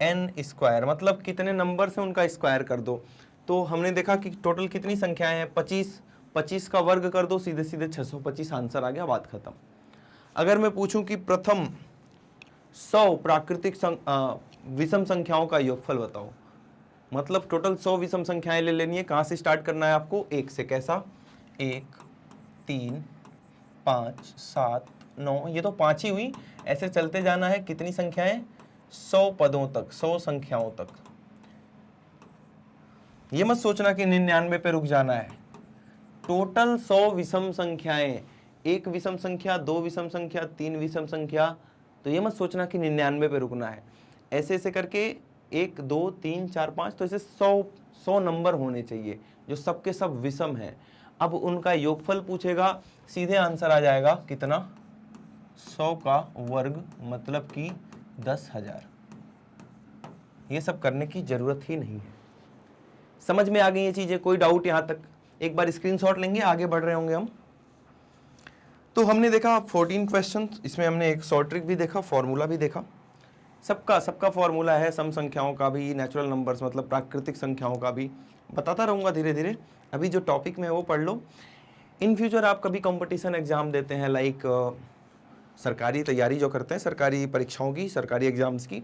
n², मतलब कितने नंबर से उनका स्क्वायर कर दो। तो हमने देखा कि टोटल कितनी संख्याएं हैं, 25। 25 का वर्ग कर दो, सीधे सीधे 625 आंसर आ गया, बात खत्म। अगर मैं पूछूं कि प्रथम 100 प्राकृतिक विषम संख्याओं का योगफल बताओ, मतलब टोटल 100 विषम संख्याएं ले लेनी है। कहां से स्टार्ट करना है आपको, 1 से। कैसा, 1, 3, 5, 7, 9, ये तो 5 ही हुई, ऐसे चलते जाना है। कितनी संख्याएं, 100 पदों तक, 100 संख्याओं तक। ये मत सोचना कि 99 पे रुक जाना है, टोटल 100 विषम संख्याएं, 1 विषम संख्या, 2 विषम संख्या, 3 विषम संख्या। तो ये मत सोचना कि 99 पे रुकना है, ऐसे ऐसे करके 1, 2, 3, 4, 5, तो ऐसे 100 नंबर होने चाहिए जो सबके सब विषम हैं। अब उनका योगफल पूछेगा, सीधे आंसर आ जाएगा कितना, 100 का वर्ग, मतलब कि 10,000। ये सब करने की जरूरत ही नहीं है। समझ में आ गई ये चीजें, कोई डाउट यहां तक? एक बार स्क्रीनशॉट लेंगे, आगे बढ़ रहे होंगे हम। तो हमने देखा 14 क्वेश्चन, इसमें हमने एक शॉर्ट ट्रिक भी देखा, फॉर्मूला भी देखा। सबका फॉर्मूला है, सम संख्याओं का भी, नेचुरल नंबर्स मतलब प्राकृतिक संख्याओं का भी बताता रहूंगा धीरे धीरे। अभी जो टॉपिक में है वो पढ़ लो। इन फ्यूचर आप कभी कंपटीशन एग्जाम देते हैं, लाइक सरकारी तैयारी जो करते हैं, सरकारी परीक्षाओं की, सरकारी एग्जाम्स की,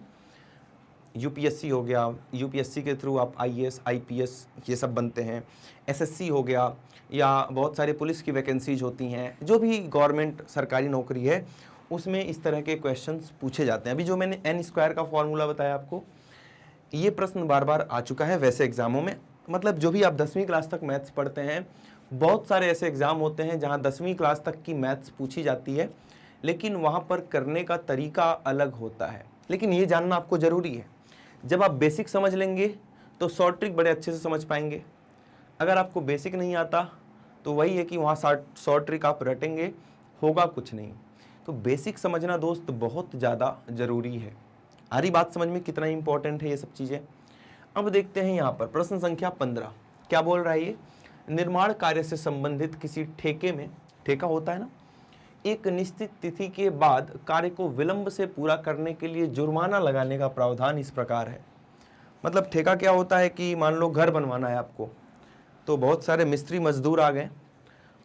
यूपीएससी हो गया, यूपीएससी के थ्रू आप आईएएस, आईपीएस ये सब बनते हैं, एसएससी हो गया, या बहुत सारे पुलिस की वैकेंसीज होती हैं, जो भी गवर्नमेंट सरकारी नौकरी है उसमें इस तरह के क्वेश्चंस पूछे जाते हैं। अभी जो मैंने n² का फॉर्मूला बताया आपको, ये प्रश्न बार बार आ चुका है वैसे एग्जामों में। मतलब जो भी आप 10वीं क्लास तक मैथ्स पढ़ते हैं, बहुत सारे ऐसे एग्जाम होते हैं जहां 10वीं क्लास तक की मैथ्स पूछी जाती है, लेकिन वहां पर करने का तरीका अलग होता है। लेकिन ये जानना आपको जरूरी है, जब आप बेसिक समझ लेंगे तो शॉर्ट ट्रिक बड़े अच्छे से समझ पाएंगे। अगर आपको बेसिक नहीं आता तो वही है कि वहाँ शॉर्ट ट्रिक आप रटेंगे, होगा कुछ नहीं। तो बेसिक समझना दोस्त बहुत ज़्यादा ज़रूरी है। आ रही बात समझ में कितना इंपॉर्टेंट है ये सब चीज़ें। अब देखते हैं यहाँ पर प्रश्न संख्या 15 क्या बोल रहा है ये, निर्माण कार्य से संबंधित किसी ठेके में, ठेका होता है ना, एक निश्चित तिथि के बाद कार्य को विलंब से पूरा करने के लिए जुर्माना लगाने का प्रावधान इस प्रकार है। मतलब ठेका क्या होता है कि मान लो घर बनवाना है आपको, तो बहुत सारे मिस्त्री मजदूर आ गए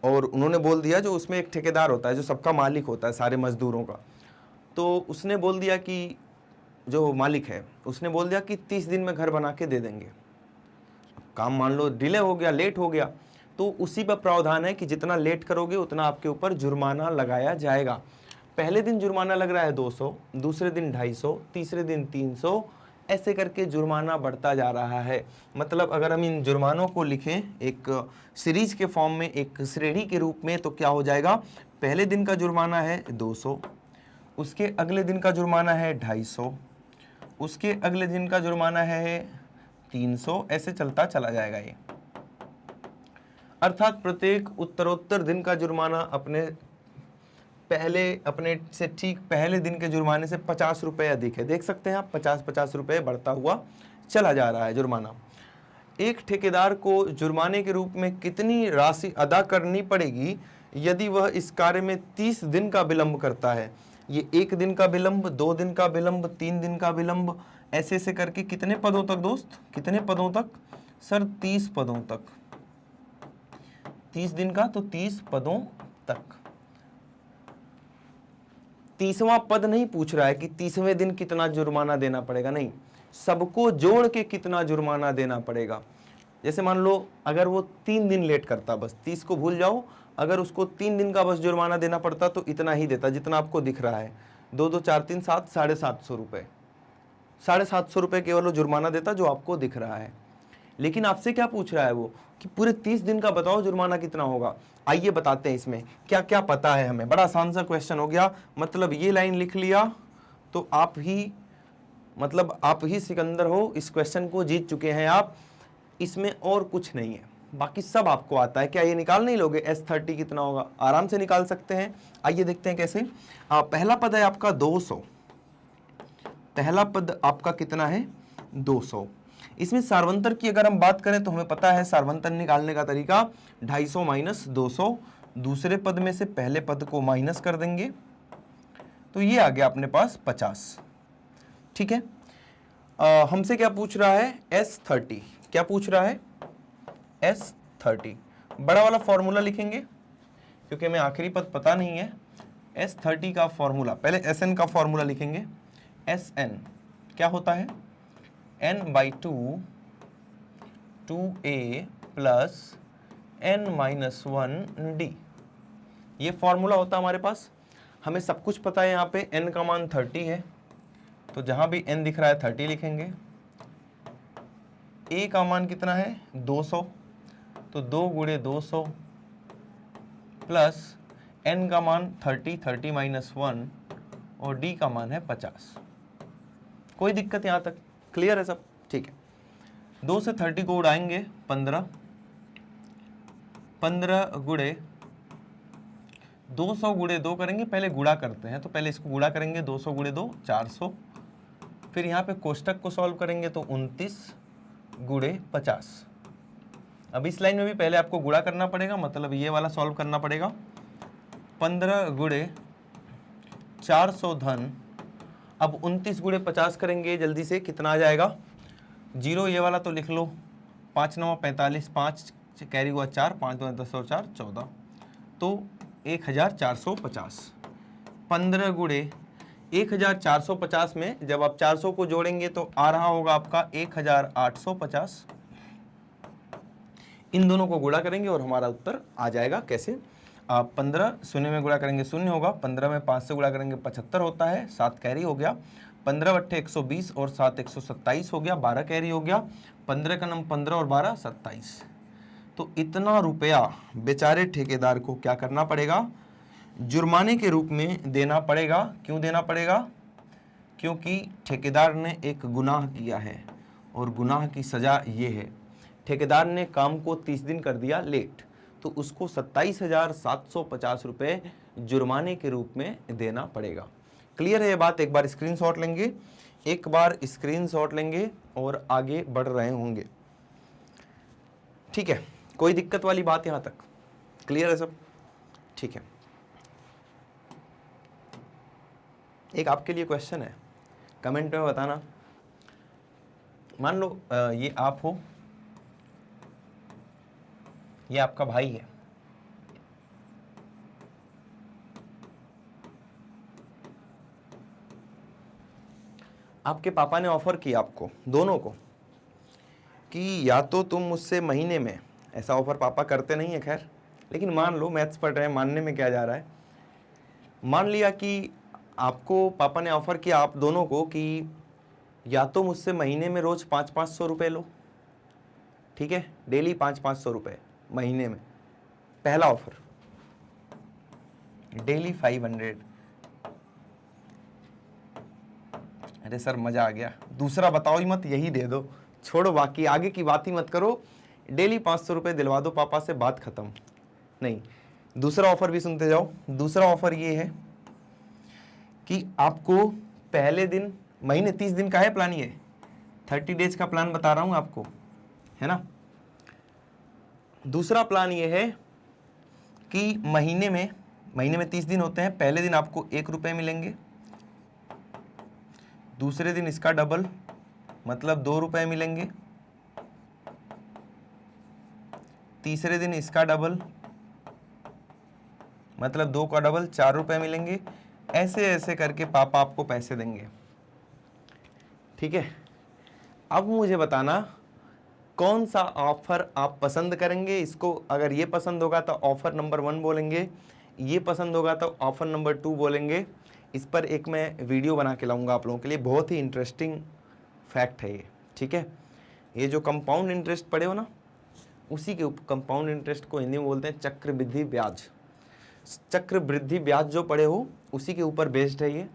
और उन्होंने बोल दिया, जो उसमें एक ठेकेदार होता है जो सबका मालिक होता है सारे मजदूरों का, तो उसने बोल दिया कि जो मालिक है उसने बोल दिया कि 30 दिन में घर बना के दे देंगे। काम मान लो डिले हो गया, लेट हो गया, तो उसी पर प्रावधान है कि जितना लेट करोगे उतना आपके ऊपर जुर्माना लगाया जाएगा। पहले दिन जुर्माना लग रहा है 200, दूसरे दिन 250, तीसरे दिन 300, ऐसे करके जुर्माना बढ़ता जा रहा है। मतलब अगर हम इन जुर्मानों को लिखें एक सीरीज के फॉर्म में, एक श्रेणी के रूप में, तो क्या हो जाएगा, पहले दिन का जुर्माना है 200, उसके अगले दिन का जुर्माना है 250, उसके अगले दिन का जुर्माना है 300, ऐसे चलता चला जाएगा ये। अर्थात प्रत्येक उत्तरोत्तर दिन का जुर्माना अपने से ठीक पहले दिन के जुर्माने से 50 रुपए अधिक है। देख सकते हैं आप, 50-50 रुपए बढ़ता हुआ चला जा रहा है जुर्माना। एक ठेकेदार को जुर्माने के रूप में कितनी राशि अदा करनी पड़ेगी यदि वह इस कार्य में 30 दिन का विलंब करता है? ये 1 दिन का विलंब, 2 दिन का विलंब, 3 दिन का विलंब, ऐसे ऐसे करके कितने पदों तक दोस्त, कितने पदों तक सर? 30 पदों तक। 30 दिन का तो 30 पदों तक। 30वां पद नहीं पूछ रहा है कि 30वें दिन कितना जुर्माना देना पड़ेगा, नहीं, सबको जोड़ के कितना जुर्माना देना पड़ेगा। जैसे मान लो अगर वो 3 दिन लेट करता, बस 30 को भूल जाओ, अगर उसको 3 दिन का बस जुर्माना देना पड़ता तो इतना ही देता जितना आपको दिख रहा है, 2 2 4 3 7, 750 रुपये, 750 रुपये केवल वो जुर्माना देता जो आपको दिख रहा है। लेकिन आपसे क्या पूछ रहा है वो कि पूरे 30 दिन का बताओ जुर्माना कितना होगा। आइए बताते हैं इसमें क्या क्या पता है हमें। बड़ा आसान सा क्वेश्चन हो गया, मतलब ये लाइन लिख लिया तो आप ही सिकंदर हो, इस क्वेश्चन को जीत चुके हैं आप। इसमें और कुछ नहीं है, बाकी सब आपको आता है। क्या ये निकाल नहीं लोगे? S30 कितना होगा? आराम से निकाल सकते हैं। आइए देखते हैं कैसे। पहला पद है आपका 200, पहला पद आपका कितना है? 200। इसमें सार्वंतर की अगर हम बात करें तो हमें पता है सार्वंतर निकालने का तरीका 250 माइनस 200, दूसरे पद में से पहले पद को माइनस कर देंगे तो ये आ गया अपने पास 50। ठीक है, हमसे क्या पूछ रहा है? S30। क्या पूछ रहा है? S30। बड़ा वाला फॉर्मूला लिखेंगे क्योंकि हमें आखिरी पद पता नहीं है। S30 का फॉर्मूला, पहले SN का फॉर्मूला लिखेंगे। SN क्या होता है? n/2 2a प्लस n-1d, ये फॉर्मूला होता है हमारे पास। हमें सब कुछ पता है, यहाँ पे n का मान 30 है तो जहाँ भी n दिख रहा है 30 लिखेंगे। a का मान कितना है? 200, तो 2 गुणे 200 प्लस n का मान 30, 30 माइनस 1 और d का मान है 50। कोई दिक्कत यहाँ तक? क्लियर है सब? ठीक है। 2 से 30 को उड़ाएंगे 15, 15 गुणे 200 गुणे 2 करेंगे, पहले गुणा करते हैं तो पहले इसको गुणा करेंगे, 200 गुणे 2 400, फिर यहाँ पे कोष्टक को सॉल्व करेंगे तो 29 गुणे 50। अब इस लाइन में भी पहले आपको गुणा करना पड़ेगा, मतलब ये वाला सॉल्व करना पड़ेगा। 15 गुणे 400 धन, अब 29 गुणे 50 करेंगे, जल्दी से कितना आ जाएगा? 0 ये वाला तो लिख लो, 5 9 45, 5 कैरी हुआ 4, 5 2 10 और 4 14, तो 1450। 15 गुणे 1450 में जब आप 400 को जोड़ेंगे तो आ रहा होगा आपका 1850। इन दोनों को गुणा करेंगे और हमारा उत्तर आ जाएगा। कैसे? आप 15 शून्य में गुणा करेंगे 0 होगा, 15 में 5 से गुणा करेंगे 75 होता है, 7 कैरी हो गया, 15 × 8 120 और 7 127 हो गया, 12 कैरी हो गया, 15 का नम 15 और 12 27। तो इतना रुपया बेचारे ठेकेदार को क्या करना पड़ेगा? जुर्माने के रूप में देना पड़ेगा। क्यों देना पड़ेगा? क्योंकि ठेकेदार ने एक गुनाह किया है और गुनाह की सज़ा ये है, ठेकेदार ने काम को 30 दिन कर दिया लेट, तो उसको 27,750 रुपये जुर्माने के रूप में देना पड़ेगा। क्लियर है ये बात? एक बार स्क्रीनशॉट लेंगे, एक बार स्क्रीनशॉट लेंगे और आगे बढ़ रहे होंगे। ठीक है, कोई दिक्कत वाली बात यहाँ तक? क्लियर है सब? ठीक है। एक आपके लिए क्वेश्चन है, कमेंट में बताना। मान लो ये आप हो, ये आपका भाई है, आपके पापा ने ऑफर किया आपको दोनों को कि या तो तुम मुझसे महीने में, ऐसा ऑफर पापा करते नहीं है खैर, लेकिन मान लो, मैथ्स पढ़ रहे हैं, मानने में क्या जा रहा है, मान लिया कि आपको पापा ने ऑफर किया आप दोनों को कि या तो मुझसे महीने में रोज 500-500 रुपये लो, ठीक है, डेली 500-500 रुपये महीने में, पहला ऑफर, डेली 500। अरे सर मजा आ गया। दूसरा बताओ ही मत, यही दे दो, छोड़ो बाकी आगे की बात ही मत करो, डेली 500 रुपये दिलवा दो पापा से, बात खत्म। नहीं, दूसरा ऑफर भी सुनते जाओ। दूसरा ऑफर ये है कि आपको पहले दिन, महीने 30 दिन का है प्लान, ये 30 डेज का प्लान बता रहा हूं आपको, है ना। दूसरा प्लान ये है कि महीने में 30 दिन होते हैं, पहले दिन आपको 1 रुपये मिलेंगे, दूसरे दिन इसका डबल मतलब 2 रुपये मिलेंगे, तीसरे दिन इसका डबल मतलब 2 का डबल 4 रुपये मिलेंगे। ऐसे ऐसे करके पापा आपको पैसे देंगे, ठीक है। अब मुझे बताना कौन सा ऑफर आप पसंद करेंगे। इसको अगर ये पसंद होगा तो ऑफर नंबर 1 बोलेंगे, ये पसंद होगा तो ऑफर नंबर 2 बोलेंगे। इस पर एक मैं वीडियो बना के लाऊंगा आप लोगों के लिए, बहुत ही इंटरेस्टिंग फैक्ट है ये, ठीक है। ये जो कंपाउंड इंटरेस्ट पढ़े हो ना, उसी के ऊपर, कंपाउंड इंटरेस्ट को हिंदी में बोलते हैं चक्रवृद्धि ब्याज, चक्रवृद्धि ब्याज जो पढ़े हो उसी के ऊपर बेस्ड है ये।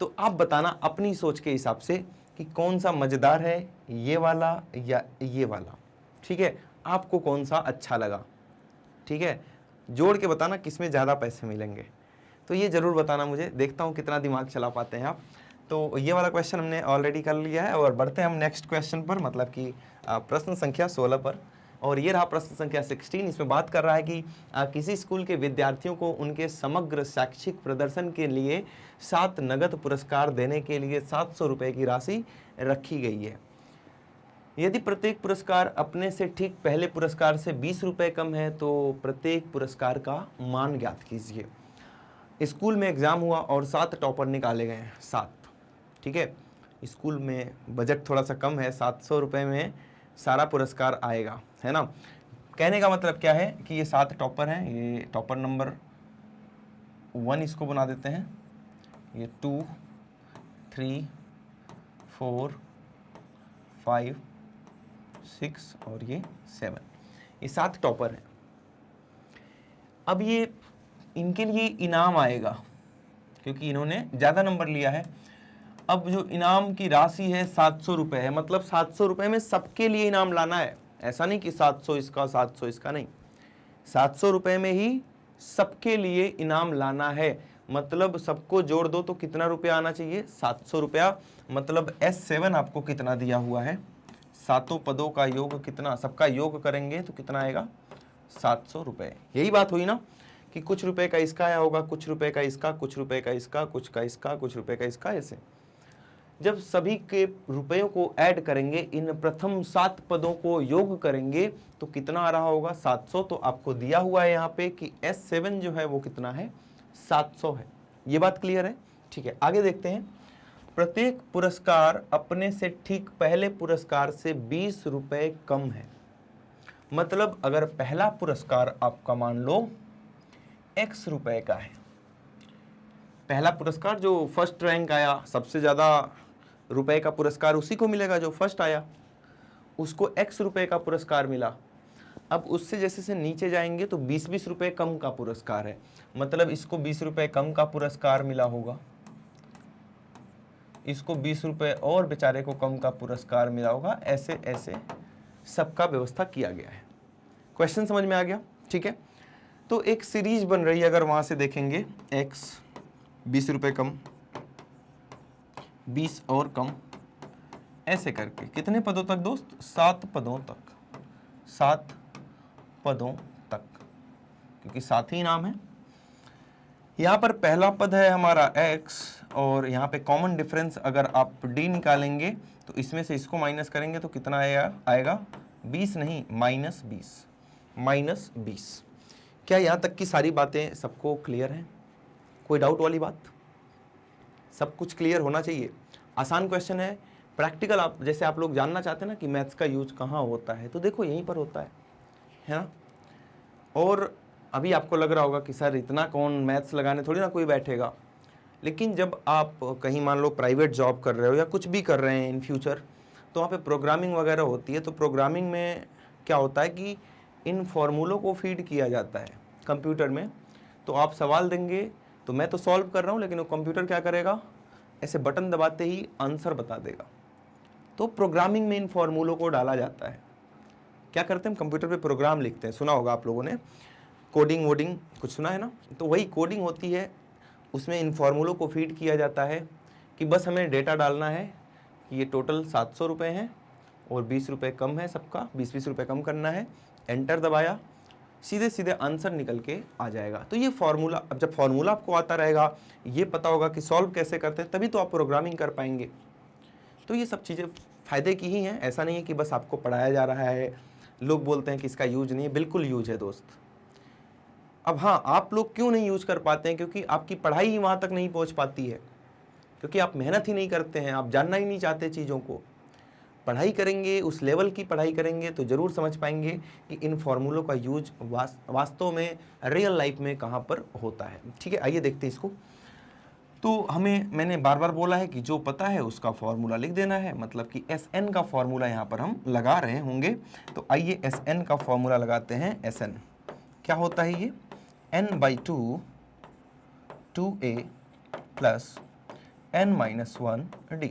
तो आप बताना अपनी सोच के हिसाब से कि कौन सा मज़ेदार है, ये वाला या ये वाला, ठीक है। आपको कौन सा अच्छा लगा, ठीक है, जोड़ के बताना किसमें ज़्यादा पैसे मिलेंगे। तो ये ज़रूर बताना मुझे, देखता हूँ कितना दिमाग चला पाते हैं आप। तो ये वाला क्वेश्चन हमने ऑलरेडी कर लिया है और बढ़ते हैं हम नेक्स्ट क्वेश्चन पर, मतलब कि प्रश्न संख्या 16 पर। और ये रहा प्रश्न संख्या 16। इसमें बात कर रहा है कि किसी स्कूल के विद्यार्थियों को उनके समग्र शैक्षिक प्रदर्शन के लिए 7 नगद पुरस्कार देने के लिए 700 रुपये की राशि रखी गई है। यदि प्रत्येक पुरस्कार अपने से ठीक पहले पुरस्कार से 20 रुपये कम है तो प्रत्येक पुरस्कार का मान ज्ञात कीजिए। स्कूल में एग्जाम हुआ और 7 टॉपर निकाले गए हैं, 7, ठीक है। स्कूल में बजट थोड़ा सा कम है, 700 रुपये में सारा पुरस्कार आएगा, है ना। कहने का मतलब क्या है कि ये 7 टॉपर हैं, ये टॉपर नंबर 1 इसको बना देते हैं, ये 2, 3, 4, 5, 6 और ये 7, ये 7 टॉपर हैं। अब ये इनके लिए इनाम आएगा क्योंकि इन्होंने ज़्यादा नंबर लिया है। अब जो इनाम की राशि है 700 रुपये है, मतलब 700 रुपये में सबके लिए इनाम लाना है। ऐसा नहीं कि 700 इसका 700 इसका, नहीं, 700 रुपये में ही सबके लिए इनाम लाना है। मतलब सबको जोड़ दो तो कितना रुपया आना चाहिए, 700 रुपया। मतलब S7 आपको कितना दिया हुआ है, 7 पदों का योग कितना, सबका योग करेंगे तो कितना आएगा, 700 रुपये। यही बात हुई ना कि कुछ रुपए का इसका आया होगा, कुछ रुपए का इसका, कुछ रुपए का इसका, कुछ का इसका, कुछ रुपए का इसका, ऐसे जब सभी के रुपयों को ऐड करेंगे, इन प्रथम 7 पदों को योग करेंगे तो कितना आ रहा होगा, 700। तो आपको दिया हुआ है यहाँ पे कि S7 जो है वो कितना है, 700 है। ये बात क्लियर है, ठीक है। आगे देखते हैं। प्रत्येक पुरस्कार अपने से ठीक पहले पुरस्कार से 20 रुपये कम है। मतलब अगर पहला पुरस्कार आपका मान लो X रुपए का है, पहला पुरस्कार जो फर्स्ट रैंक आया, सबसे ज़्यादा रुपए का पुरस्कार उसी को मिलेगा जो फर्स्ट आया, उसको X रुपए का पुरस्कार मिला। अब उससे जैसे से नीचे जाएंगे तो 20-20 रुपये कम का पुरस्कार है, मतलब इसको 20 रुपये कम का पुरस्कार मिला होगा, इसको 20 रुपये और बेचारे को कम का पुरस्कार मिला होगा। ऐसे ऐसे सबका व्यवस्था किया गया है। क्वेश्चन समझ में आ गया, ठीक है। तो एक सीरीज बन रही है, अगर वहां से देखेंगे X 20 रुपये कम, 20 और कम, ऐसे करके कितने पदों तक दोस्त, 7 पदों तक, 7 पदों तक, क्योंकि 7 ही नाम है। यहाँ पर पहला पद है हमारा X और यहाँ पे कॉमन डिफरेंस अगर आप D निकालेंगे तो इसमें से इसको माइनस करेंगे तो कितना आएगा 20 नहीं, -20। क्या यहाँ तक की सारी बातें सबको क्लियर हैं? कोई डाउट वाली बात? सब कुछ क्लियर होना चाहिए। आसान क्वेश्चन है, प्रैक्टिकल। आप जैसे आप लोग जानना चाहते हैं ना कि मैथ्स का यूज कहाँ होता है, तो देखो यहीं पर होता है ना। और अभी आपको लग रहा होगा कि सर इतना कौन मैथ्स लगाने थोड़ी ना कोई बैठेगा, लेकिन जब आप कहीं मान लो प्राइवेट जॉब कर रहे हो या कुछ भी कर रहे हैं इन फ्यूचर, तो वहाँ पे प्रोग्रामिंग वगैरह होती है। तो प्रोग्रामिंग में क्या होता है कि इन फॉर्मूलों को फीड किया जाता है कंप्यूटर में। तो आप सवाल देंगे तो मैं तो सॉल्व कर रहा हूँ, लेकिन वो कंप्यूटर क्या करेगा, ऐसे बटन दबाते ही आंसर बता देगा। तो प्रोग्रामिंग में इन फॉर्मूलों को डाला जाता है। क्या करते हैं, हम कंप्यूटर पे प्रोग्राम लिखते हैं, सुना होगा आप लोगों ने, कोडिंग वोडिंग कुछ सुना है ना। तो वही कोडिंग होती है, उसमें इन फॉर्मूलों को फीड किया जाता है कि बस हमें डेटा डालना है कि ये टोटल 700 रुपये हैं और 20 रुपये कम है, सबका 20-20 रुपये कम करना है। एंटर दबाया, सीधे सीधे आंसर निकल के आ जाएगा। तो ये फॉर्मूला, अब जब फॉर्मूला आपको आता रहेगा, ये पता होगा कि सॉल्व कैसे करते हैं, तभी तो आप प्रोग्रामिंग कर पाएंगे। तो ये सब चीज़ें फ़ायदे की ही हैं, ऐसा नहीं है कि बस आपको पढ़ाया जा रहा है। लोग बोलते हैं कि इसका यूज नहीं है, बिल्कुल यूज है दोस्त। अब हाँ, आप लोग क्यों नहीं यूज कर पाते हैं, क्योंकि आपकी पढ़ाई ही वहाँ तक नहीं पहुँच पाती है, क्योंकि आप मेहनत ही नहीं करते हैं, आप जानना ही नहीं चाहते चीज़ों को। पढ़ाई करेंगे, उस लेवल की पढ़ाई करेंगे तो ज़रूर समझ पाएंगे कि इन फॉर्मूलों का यूज वास्तव में रियल लाइफ में कहाँ पर होता है। ठीक है, आइए देखते हैं इसको। तो हमें, मैंने बार बार बोला है कि जो पता है उसका फॉर्मूला लिख देना है, मतलब कि Sn का फॉर्मूला यहाँ पर हम लगा रहे होंगे। तो आइए Sn का फॉर्मूला लगाते हैं। Sn क्या होता है, ये n/2 2a प्लस n-1d,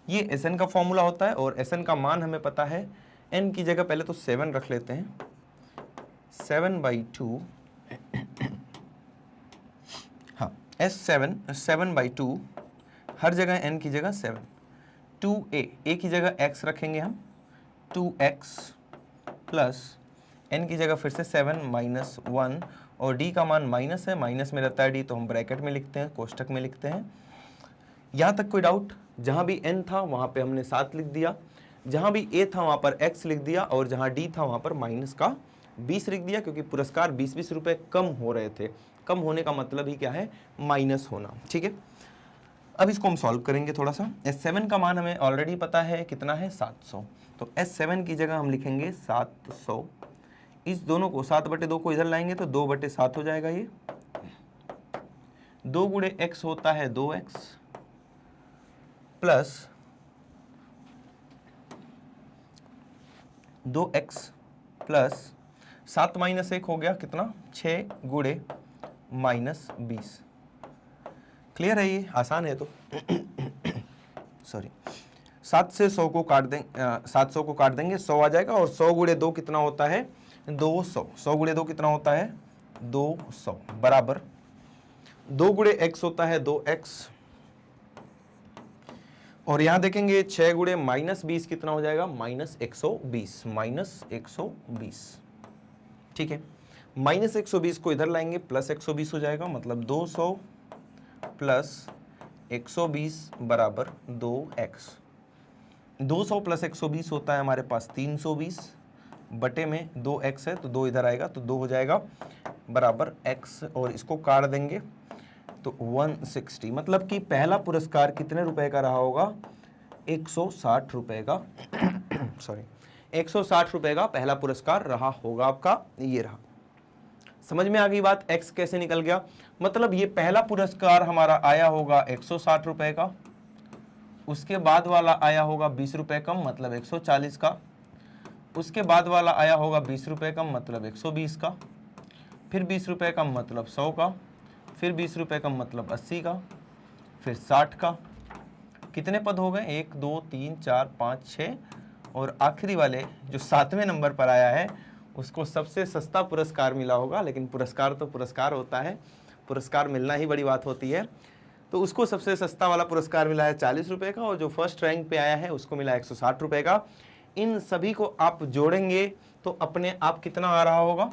ये Sn का फॉर्मूला होता है। और Sn का मान हमें पता है, n की जगह पहले तो 7 रख लेते हैं, 7/2, हाँ S7/2, हर जगह n की जगह 7, 2a, a की जगह x रखेंगे हम, 2x प्लस n की जगह फिर से 7-1, और d का मान माइनस है, माइनस में रहता है d, तो हम ब्रैकेट में लिखते हैं, कोष्टक में लिखते हैं। यहाँ तक कोई डाउट? जहाँ भी n था वहाँ पे हमने 7 लिख दिया, जहाँ भी a था वहाँ पर x लिख दिया, और जहाँ d था वहाँ पर माइनस का 20 लिख दिया, क्योंकि पुरस्कार 20-20 रुपये कम हो रहे थे। कम होने का मतलब ही क्या है, माइनस होना। ठीक है, अब इसको हम सॉल्व करेंगे थोड़ा सा। S7 का मान हमें ऑलरेडी पता है कितना है, 700। तो S7 की जगह हम लिखेंगे 700। इस दोनों को 7/2 को इधर लाएंगे तो 2/7 हो जाएगा। ये 2 गुणे x होता है 2x plus 2x plus 7 minus 1 हो गया कितना, 6 गुणे -20। क्लियर है, ये आसान है। तो सॉरी, 7 से 100 को काट देंगे, 700 को काट देंगे, 100 आ जाएगा। और 100 गुणे 2 कितना होता है, 200। 100 गुणे 2 कितना होता है, 200 बराबर 2 गुणे x होता है 2x, और यहां देखेंगे 6 गुणे -20 कितना हो जाएगा, -120, -120। ठीक है, -120 को इधर लाएंगे, +120 हो जाएगा, मतलब 200 प्लस 120 बराबर 2x। 200 प्लस 120 होता है हमारे पास 320, बटे में 2x है तो 2 इधर आएगा, तो 2 हो जाएगा बराबर x, और इसको काट देंगे तो 160। मतलब कि पहला पुरस्कार कितने रुपए का रहा होगा, 160 रुपए का सॉरी 160 रुपए का पहला पुरस्कार रहा होगा आपका। ये रहा, समझ में आ गई बात, x कैसे निकल गया। मतलब ये पहला पुरस्कार हमारा आया होगा 160 रुपए का, उसके बाद वाला आया होगा 20 रुपए कम, मतलब 140 का, उसके बाद वाला आया होगा 20 रुपए कम, मतलब 120 का, फिर 20 रुपए कम मतलब 100 का, फिर 20 रुपए कम मतलब 80 का, फिर 60 का। कितने पद हो गए, 1 2 3 4 5 6, और आखिरी वाले जो 7वें नंबर पर आया है उसको सबसे सस्ता पुरस्कार मिला होगा। लेकिन पुरस्कार तो पुरस्कार होता है, पुरस्कार मिलना ही बड़ी बात होती है। तो उसको सबसे सस्ता वाला पुरस्कार मिला है 40 रुपए का, और जो फर्स्ट रैंक पे आया है उसको मिला 160 रुपए का। इन सभी को आप जोड़ेंगे तो अपने आप कितना आ रहा होगा,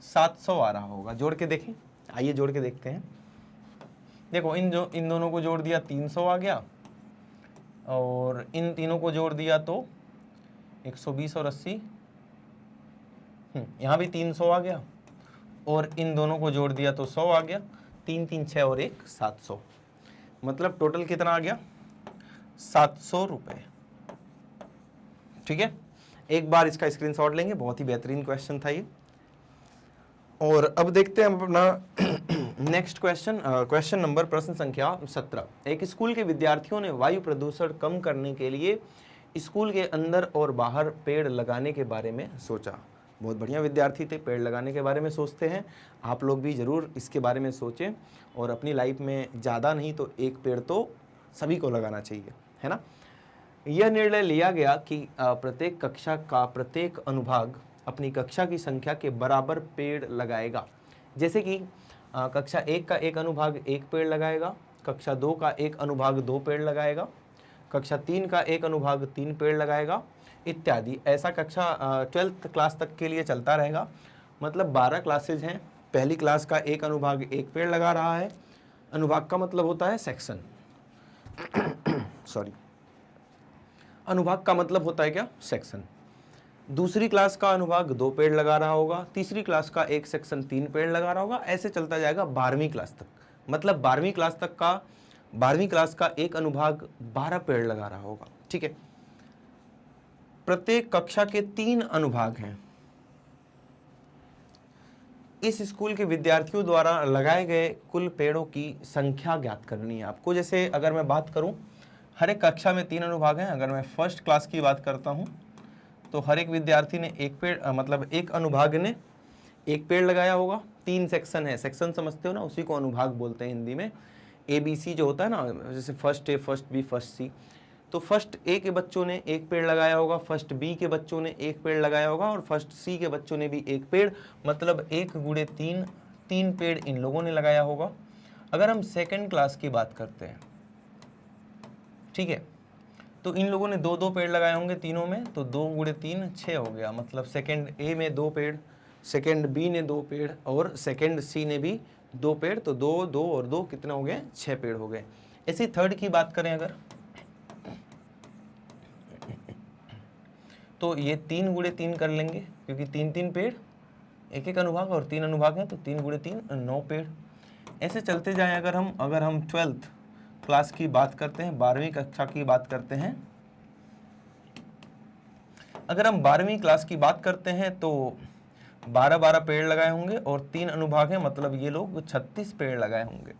700 आ रहा होगा। जोड़ के देखें, आइए जोड़ के देखते हैं। देखो, इन दोनों को जोड़ दिया 300 आ गया, और इन तीनों को जोड़ दिया तो 120 और 80, यहाँ भी 300 आ गया, और इन दोनों को जोड़ दिया तो 100 आ गया, 3 3 6 और 1 700। मतलब टोटल कितना आ गया, 700 रुपए। ठीक है, एक बार इसका स्क्रीनशॉट लेंगे, बहुत ही बेहतरीन क्वेश्चन था ये। और अब देखते हैं हम अपना नेक्स्ट क्वेश्चन, क्वेश्चन नंबर प्रश्न संख्या 17। एक स्कूल के विद्यार्थियों ने वायु प्रदूषण कम करने के लिए स्कूल के अंदर और बाहर पेड़ लगाने के बारे में सोचा। बहुत बढ़िया विद्यार्थी थे, पेड़ लगाने के बारे में सोचते हैं। आप लोग भी ज़रूर इसके बारे में सोचें और अपनी लाइफ में ज़्यादा नहीं तो एक पेड़ तो सभी को लगाना चाहिए, है ना। यह निर्णय लिया गया कि प्रत्येक कक्षा का प्रत्येक अनुभाग अपनी कक्षा की संख्या के बराबर पेड़ लगाएगा। जैसे कि कक्षा 1 का एक अनुभाग 1 पेड़ लगाएगा, कक्षा 2 का एक अनुभाग 2 पेड़ लगाएगा, कक्षा 3 का एक अनुभाग 3 पेड़ लगाएगा इत्यादि। ऐसा कक्षा 12th क्लास तक के लिए चलता रहेगा। मतलब 12 क्लासेज हैं, पहली क्लास का एक अनुभाग 1 पेड़ लगा रहा है। अनुभाग का मतलब होता है सेक्शन सॉरी, अनुभाग का मतलब होता है क्या, सेक्शन। दूसरी क्लास का अनुभाग 2 पेड़ लगा रहा होगा, तीसरी क्लास का एक सेक्शन 3 पेड़ लगा रहा होगा। ऐसे चलता जाएगा 12वीं क्लास तक। मतलब 12वीं क्लास का एक अनुभाग 12 पेड़ लगा रहा होगा, ठीक है। प्रत्येक कक्षा के 3 अनुभाग हैं। इस स्कूल के विद्यार्थियों द्वारा लगाए गए कुल पेड़ों की संख्या ज्ञात करनी है आपको। जैसे अगर मैं बात करूं, हर एक कक्षा में 3 अनुभाग हैं। अगर मैं फर्स्ट क्लास की बात करता हूं तो हर एक विद्यार्थी ने एक पेड़, मतलब एक अनुभाग ने 1 पेड़ लगाया होगा। 3 सेक्शन है, सेक्शन समझते हो ना, उसी को अनुभाग बोलते हैं हिंदी में। ABC जो होता है ना, जैसे first A, first B, first C, तो फर्स्ट A के बच्चों ने 1 पेड़ लगाया होगा, फर्स्ट B के बच्चों ने 1 पेड़ लगाया होगा और फर्स्ट C के बच्चों ने भी 1 पेड़, मतलब 1 गुणे 3, 3 पेड़ इन लोगों ने लगाया होगा। अगर हम सेकेंड क्लास की बात करते हैं, ठीक है, तो इन लोगों ने 2-2 पेड़ लगाए होंगे तीनों में, तो 2 गुणे 3 6 हो गया। मतलब सेकेंड A में 2 पेड़, सेकेंड B ने 2 पेड़ और सेकेंड C ने भी 2 पेड़, तो 2, 2 और 2 कितने हो गए, 6 पेड़ हो गए। ऐसे थर्ड की बात करें अगर, तो ये 3 गुणे 3 कर लेंगे, क्योंकि 3-3 पेड़, एक एक अनुभाग और 3 अनुभाग हैं, तो 3 गुणे 3 9 पेड़। ऐसे चलते जाएं। अगर हम 12th क्लास की बात करते हैं, 12वीं कक्षा की बात करते हैं, अगर हम 12वीं क्लास की बात करते हैं तो 12-12 पेड़ लगाए होंगे और 3 अनुभाग हैं, मतलब ये लोग 36 पेड़ लगाए होंगे।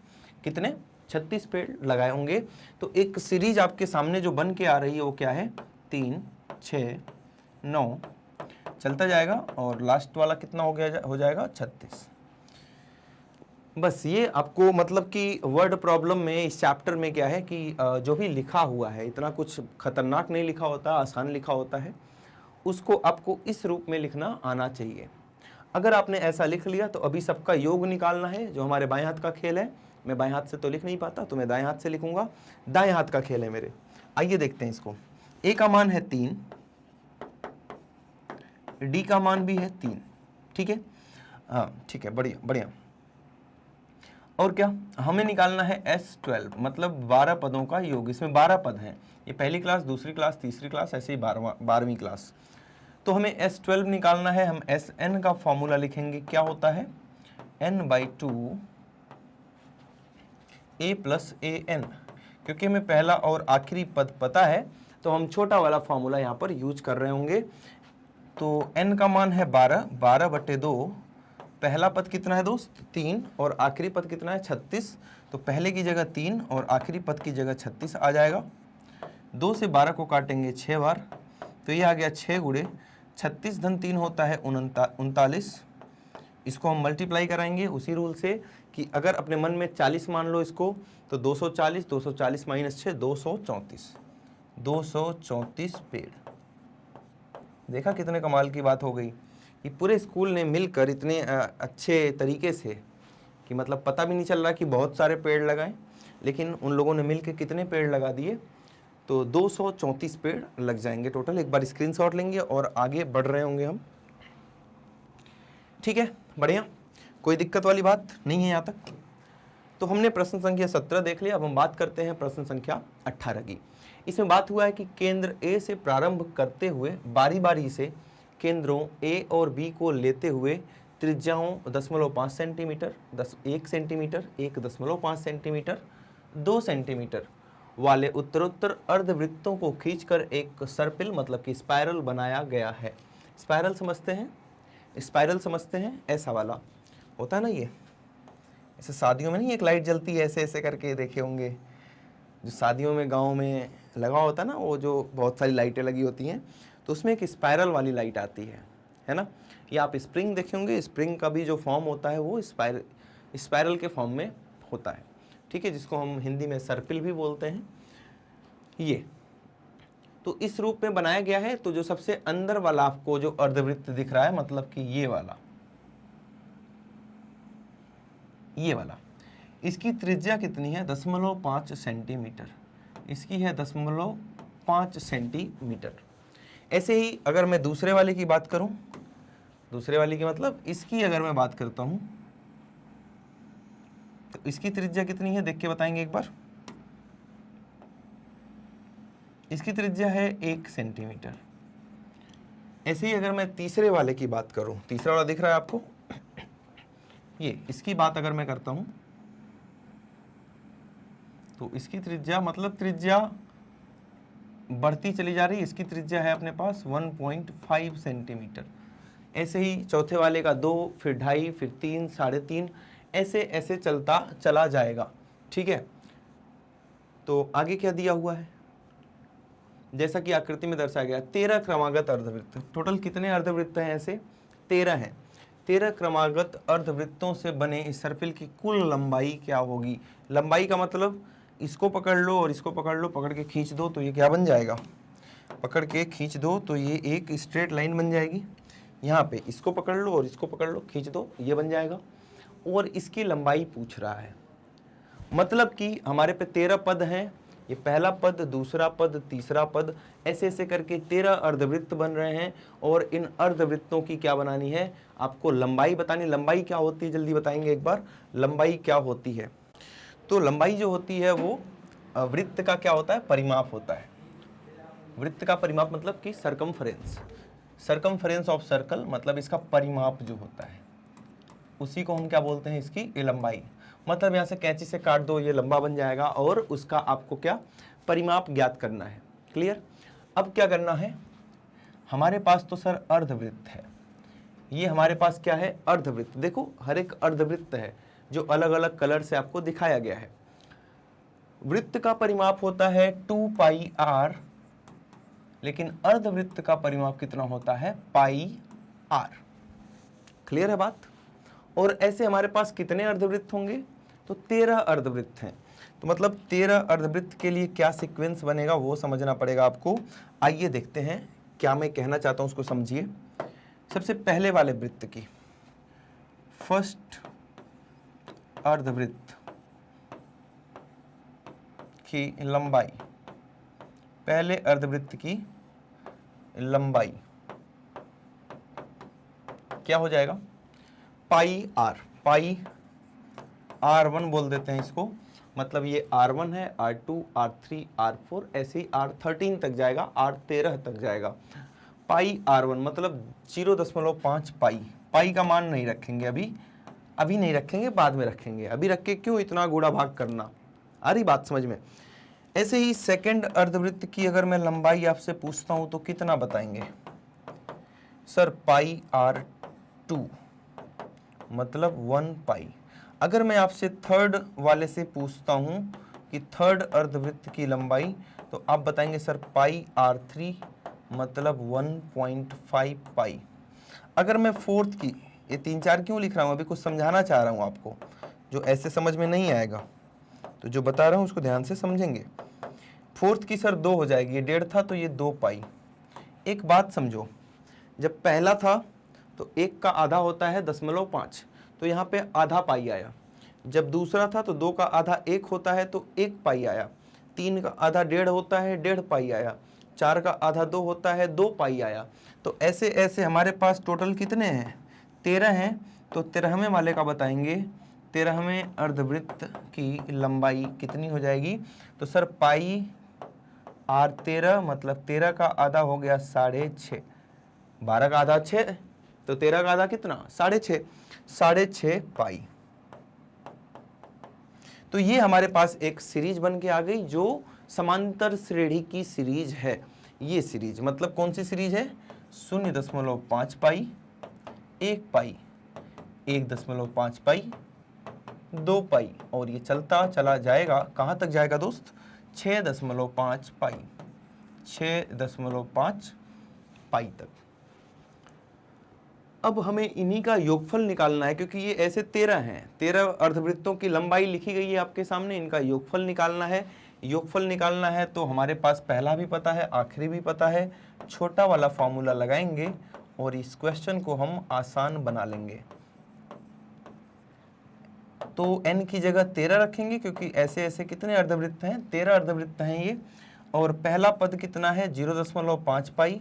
कितने, 36 पेड़ लगाए होंगे। तो एक सीरीज आपके सामने जो बन के आ रही है वो क्या है, 3, 6, 9 चलता जाएगा और लास्ट वाला कितना हो जाएगा 36। बस ये आपको, मतलब कि वर्ड प्रॉब्लम में इस चैप्टर में क्या है कि जो भी लिखा हुआ है इतना कुछ खतरनाक नहीं लिखा होता, आसान लिखा होता है, उसको आपको इस रूप में लिखना आना चाहिए। अगर आपने ऐसा लिख लिया तो अभी सबका योग निकालना है, जो हमारे बाएं हाथ का खेल है। मैं बाएं हाथ से तो लिख नहीं पाता, तो मैं दाएं हाथ से लिखूंगा। दाएं हाथ का खेल है मेरे। आइए देखते हैं इसको। A का मान है 3, D का मान भी है 3, ठीक है। हाँ ठीक है, बढ़िया बढ़िया। और क्या हमें निकालना है S12, मतलब 12 पदों का योग। इसमें 12 पद हैं, ये पहली क्लास, दूसरी क्लास, तीसरी क्लास, ऐसे ही 12वीं क्लास। तो हमें S12 निकालना है। हम Sn का फॉर्मूला लिखेंगे, क्या होता है, n/2 a + an। क्योंकि हमें पहला और आखिरी पद पता है तो हम छोटा वाला फॉर्मूला यहाँ पर यूज कर रहे होंगे। तो n का मान है 12, 12/2। पहला पद कितना है दोस्त, 3, और आखिरी पद कितना है 36। तो पहले की जगह 3 और आखिरी पद की जगह 36 आ जाएगा। 2 से 12 को काटेंगे 6 बार, तो ये आ गया 6 गुणे 36 धन 3 होता है 39। इसको हम मल्टीप्लाई कराएंगे उसी रूल से कि अगर अपने मन में 40 मान लो इसको, तो 240, 240 - 6 234 पेड़। देखा कितने कमाल की बात हो गई। ये पूरे स्कूल ने मिलकर इतने अच्छे तरीके से कि मतलब पता भी नहीं चल रहा कि बहुत सारे पेड़ लगाएं, लेकिन उन लोगों ने मिलकर कितने पेड़ लगा दिए, तो 234 पेड़ लग जाएंगे टोटल। एक बार स्क्रीनशॉट लेंगे और आगे बढ़ रहे होंगे हम, ठीक है, बढ़िया, कोई दिक्कत वाली बात नहीं है यहाँ तक। तो हमने प्रश्न संख्या 17 देख लिया। अब हम बात करते हैं प्रश्न संख्या 18 की। इसमें बात हुआ है कि केंद्र A से प्रारंभ करते हुए बारी बारी से केंद्रों A और B को लेते हुए त्रिज्याओं 0.5 सेंटीमीटर, 1 सेंटीमीटर, 1.5 सेंटीमीटर, 2 सेंटीमीटर वाले उत्तरोत्तर अर्धवृत्तों को खींचकर एक सर्पिल, मतलब कि स्पाइरल बनाया गया है। स्पाइरल समझते हैं, स्पाइरल समझते हैं, ऐसा वाला। होता है ना ये, ऐसे शादियों में नहीं एक लाइट जलती है ऐसे ऐसे करके, देखे होंगे जो शादियों में गाँव में लगा होता है ना, वो जो बहुत सारी लाइटें लगी होती हैं, तो उसमें एक स्पायरल वाली लाइट आती है ना। या आप स्प्रिंग देखे होंगे, स्प्रिंग का भी जो फॉर्म होता है वो स्पायरल के फॉर्म में होता है, ठीक है, जिसको हम हिंदी में सर्पिल भी बोलते हैं। ये तो इस रूप में बनाया गया है। तो जो सबसे अंदर वाला आपको जो अर्धवृत्त दिख रहा है, मतलब कि ये वाला, इसकी त्रिज्या कितनी है? 0.5 सेंटीमीटर। इसकी है 0.5 सेंटीमीटर। ऐसे ही अगर मैं दूसरे वाले की बात करूं, दूसरे वाले की मतलब इसकी अगर मैं बात करता हूं, तो इसकी त्रिज्या कितनी है देख के बताएंगे एक बार। इसकी त्रिज्या है 1 सेंटीमीटर। ऐसे ही अगर मैं तीसरे वाले की बात करूं, तीसरा वाला दिख रहा है आपको, ये इसकी बात अगर मैं करता हूं, तो इसकी त्रिज्या मतलब त्रिज्या बढ़ती चली जा रही है। इसकी त्रिज्या है अपने पास 1.5 सेंटीमीटर। ऐसे ही चौथे वाले का 2, फिर 2.5, फिर 3, 3.5, ऐसे ऐसे चलता चला जाएगा, ठीक है। तो आगे क्या दिया हुआ है, जैसा कि आकृति में दर्शाया गया, 13 क्रमागत अर्धवृत्त। टोटल कितने अर्धवृत्त हैं? ऐसे 13 हैं। 13 क्रमागत अर्धवृत्तों से बने इस सर्पिल की कुल लंबाई क्या होगी? लंबाई का मतलब इसको पकड़ लो और इसको पकड़ लो, पकड़ के खींच दो तो ये क्या बन जाएगा? पकड़ के खींच दो तो ये एक स्ट्रेट लाइन बन जाएगी। यहाँ पे इसको पकड़ लो और इसको पकड़ लो, खींच दो, ये बन जाएगा। और इसकी लंबाई पूछ रहा है, मतलब कि हमारे पे 13 पद हैं। ये पहला पद, दूसरा पद, तीसरा पद, ऐसे ऐसे करके 13 अर्धवृत्त बन रहे हैं। और इन अर्धवृत्तों की क्या बनानी है? आपको लंबाई बतानी। लंबाई क्या होती है जल्दी बताएंगे एक बार, लंबाई क्या होती है? तो लंबाई जो होती है वो वृत्त का क्या होता है? परिमाप होता है। वृत्त का परिमाप मतलब कि सरकमफेरेंस ऑफ सर्कल, मतलब इसका परिमाप जो होता है उसी को हम क्या बोलते हैं? इसकी लंबाई। मतलब यहाँ से कैंची से काट दो, ये लंबा बन जाएगा और उसका आपको क्या परिमाप ज्ञात करना है। क्लियर? अब क्या करना है, हमारे पास तो सर अर्धवृत्त है, ये हमारे पास क्या है? अर्धवृत्त। देखो हर एक अर्धवृत्त है जो अलग अलग कलर से आपको दिखाया गया है। वृत्त का परिमाप होता है 2πr, लेकिन अर्धवृत्त का परिमाप कितना होता है? πr। क्लियर है बात? और ऐसे हमारे पास कितने अर्धवृत्त होंगे? तो 13 अर्धवृत्त हैं। तो मतलब 13 अर्धवृत्त के लिए क्या सीक्वेंस बनेगा वो समझना पड़ेगा आपको। आइए देखते हैं क्या मैं कहना चाहता हूं, उसको समझिए। सबसे पहले वाले वृत्त की, फर्स्ट अर्धवृत्त की लंबाई, पहले अर्धवृत्त की लंबाई क्या हो जाएगा? πr। पाई r1 बोल देते हैं इसको, मतलब ये r1 है, r2, r3, r4, ऐसे ही r13 तक जाएगा, r13 तक जाएगा। πr1 मतलब 0.5 पाई। पाई का मान नहीं रखेंगे अभी नहीं रखेंगे, बाद में रखेंगे। अभी रख के क्यों इतना गुणा भाग करना? आ रही बात समझ में? ऐसे ही सेकंड अर्धवृत्त की अगर मैं लंबाई आपसे पूछता हूं तो कितना बताएंगे? सर πr2 मतलब 1 पाई। अगर मैं आपसे थर्ड वाले से पूछता हूं कि थर्ड अर्धवृत्त की लंबाई, तो आप बताएंगे सर πr3 मतलब 1.5 पाई। अगर मैं फोर्थ की, ये 3 4 क्यों लिख रहा हूं? अभी कुछ समझाना चाह रहा हूं आपको, जो ऐसे समझ में नहीं आएगा, तो जो बता रहा हूं उसको ध्यान से समझेंगे। फोर्थ की सर 2 हो जाएगी, ये 1.5 था तो ये 2 पाई। एक बात समझो, जब पहला था तो 1 का आधा होता है 0.5, तो यहाँ पे आधा पाई आया। जब दूसरा था तो 2 का आधा 1 होता है तो 1 पाई आया। 3 का आधा 1.5 होता है, 1.5 पाई आया। 4 का आधा 2 होता है, 2 पाई आया। तो ऐसे ऐसे हमारे पास टोटल कितने हैं? 13 हैं। तो 13वें वाले का बताएंगे, 13वें अर्धवृत्त की लंबाई कितनी हो जाएगी? तो सर πr13 मतलब 13 का आधा हो गया 6.5, 12 का आधा 6, तो 13 का आधा कितना? 6.5 पाई। तो ये हमारे पास एक सीरीज बन के आ गई जो समांतर श्रेणी की सीरीज है। ये सीरीज मतलब कौन सी सीरीज है? 0.5 पाई, 1 पाई, 1.5 पाई 2 पाई, और ये चलता चला जाएगा, कहाँ तक जाएगा दोस्त? 6.5 पाई, 6.5 पाई तक। अब हमें इन्हीं का योगफल निकालना है, क्योंकि ये ऐसे 13 हैं, 13 अर्धवृत्तों की लंबाई लिखी गई है आपके सामने, इनका योगफल निकालना है। योगफल निकालना है तो हमारे पास पहला भी पता है, आखिरी भी पता है, छोटा वाला फॉर्मूला लगाएंगे और इस क्वेश्चन को हम आसान बना लेंगे। तो n की जगह 13 रखेंगे, क्योंकि ऐसे ऐसे कितने अर्धवृत्त हैं? 13 अर्धवृत्त हैं ये। और पहला पद कितना है? 0.5 पाई।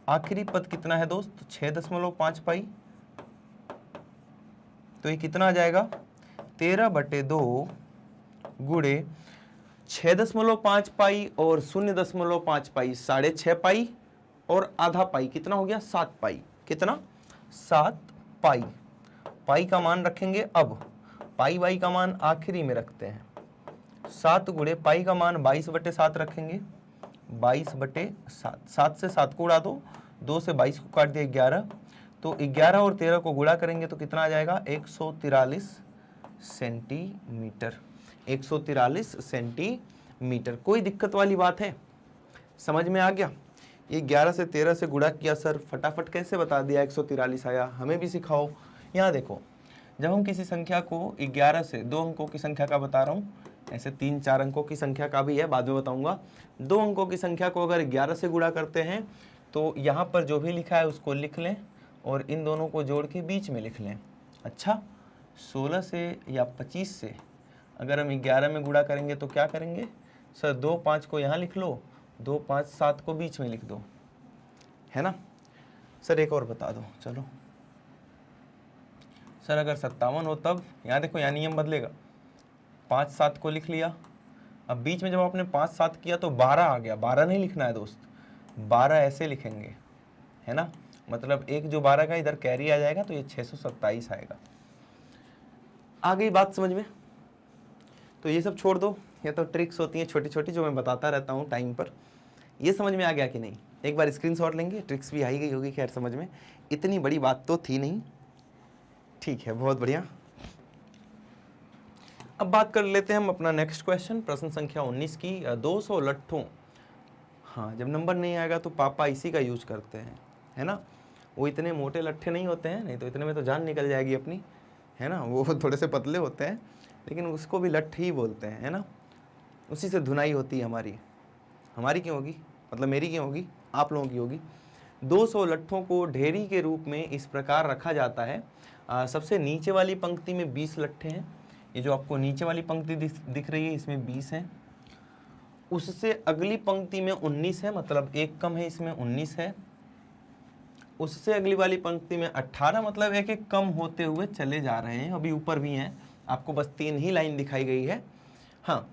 आखिरी पद कितना है दोस्त? 6.5 पाई। तो ये कितना आ जाएगा? 13/2 गुणे 6.5 पाई और 0.5 पाई 6.5 पाई और आधा पाई कितना हो गया? 7 पाई। कितना? 7 पाई। पाई का मान रखेंगे, अब पाई वाई का मान आखिरी में रखते हैं। 7 गुणे पाई का मान 22/7 रखेंगे, 22/7। 7 से 7 को उड़ा दो, 2 से 22 को काट दिया 11, तो 11 और 13 को गुणा करेंगे तो कितना आ जाएगा? 143 सेंटीमीटर। 143 सेंटीमीटर। कोई दिक्कत वाली बात है? समझ में आ गया? ये 11 से 13 से गुणा किया सर, फटाफट कैसे बता दिया 143 आया? हमें भी सिखाओ। यहाँ देखो, जब हम किसी संख्या को 11 से 2 अंकों की संख्या का बता रहा हूँ, ऐसे 3-4 अंकों की संख्या का भी है, बाद में बताऊंगा। 2 अंकों की संख्या को अगर 11 से गुणा करते हैं तो यहाँ पर जो भी लिखा है उसको लिख लें और इन दोनों को जोड़ के बीच में लिख लें। अच्छा, 16 से या 25 से अगर हम 11 में गुणा करेंगे तो क्या करेंगे सर? 2 5 को यहाँ लिख लो, 2 5 7 को बीच में लिख दो, है ना सर? एक और बता दो, चलो सर अगर 57 हो तब, यहाँ देखो यहाँ नियम बदलेगा। 5 7 को लिख लिया, अब बीच में जब आपने 5 7 किया तो 12 आ गया। 12 नहीं लिखना है दोस्त, 12 ऐसे लिखेंगे, है ना? मतलब एक जो 12 का इधर कैरी आ जाएगा तो ये 627 आएगा। आ गई बात समझ में? तो ये सब छोड़ दो, ये तो ट्रिक्स होती हैं छोटी छोटी जो मैं बताता रहता हूँ टाइम पर। ये समझ में आ गया कि नहीं? एक बार स्क्रीनशॉट लेंगे, ट्रिक्स भी आई गई होगी खैर समझ में, इतनी बड़ी बात तो थी नहीं। ठीक है, बहुत बढ़िया। अब बात कर लेते हैं हम अपना नेक्स्ट क्वेश्चन, प्रश्न संख्या 19 की। 200 लट्ठों, हाँ जब नंबर नहीं आएगा तो पापा इसी का यूज करते हैं, है ना? वो इतने मोटे लट्ठे नहीं होते हैं, नहीं तो इतने में तो जान निकल जाएगी अपनी, है ना? वो थोड़े से पतले होते हैं लेकिन उसको भी लट्ठ ही बोलते हैं, है ना? उसी से धुनाई होती है हमारी। हमारी क्यों होगी? मतलब मेरी क्यों होगी? आप लोगों की होगी। 200 लट्ठों को ढेरी के रूप में इस प्रकार रखा जाता है। सबसे नीचे वाली पंक्ति में 20 लट्ठे हैं। ये जो आपको नीचे वाली पंक्ति दिख रही है इसमें 20 हैं। उससे अगली पंक्ति में 19 है, मतलब एक कम है, इसमें 19 है। उससे अगली वाली पंक्ति में 18, मतलब एक एक कम होते हुए चले जा रहे हैं, अभी ऊपर भी हैं। आपको बस 3 ही लाइन दिखाई गई है। हाँ,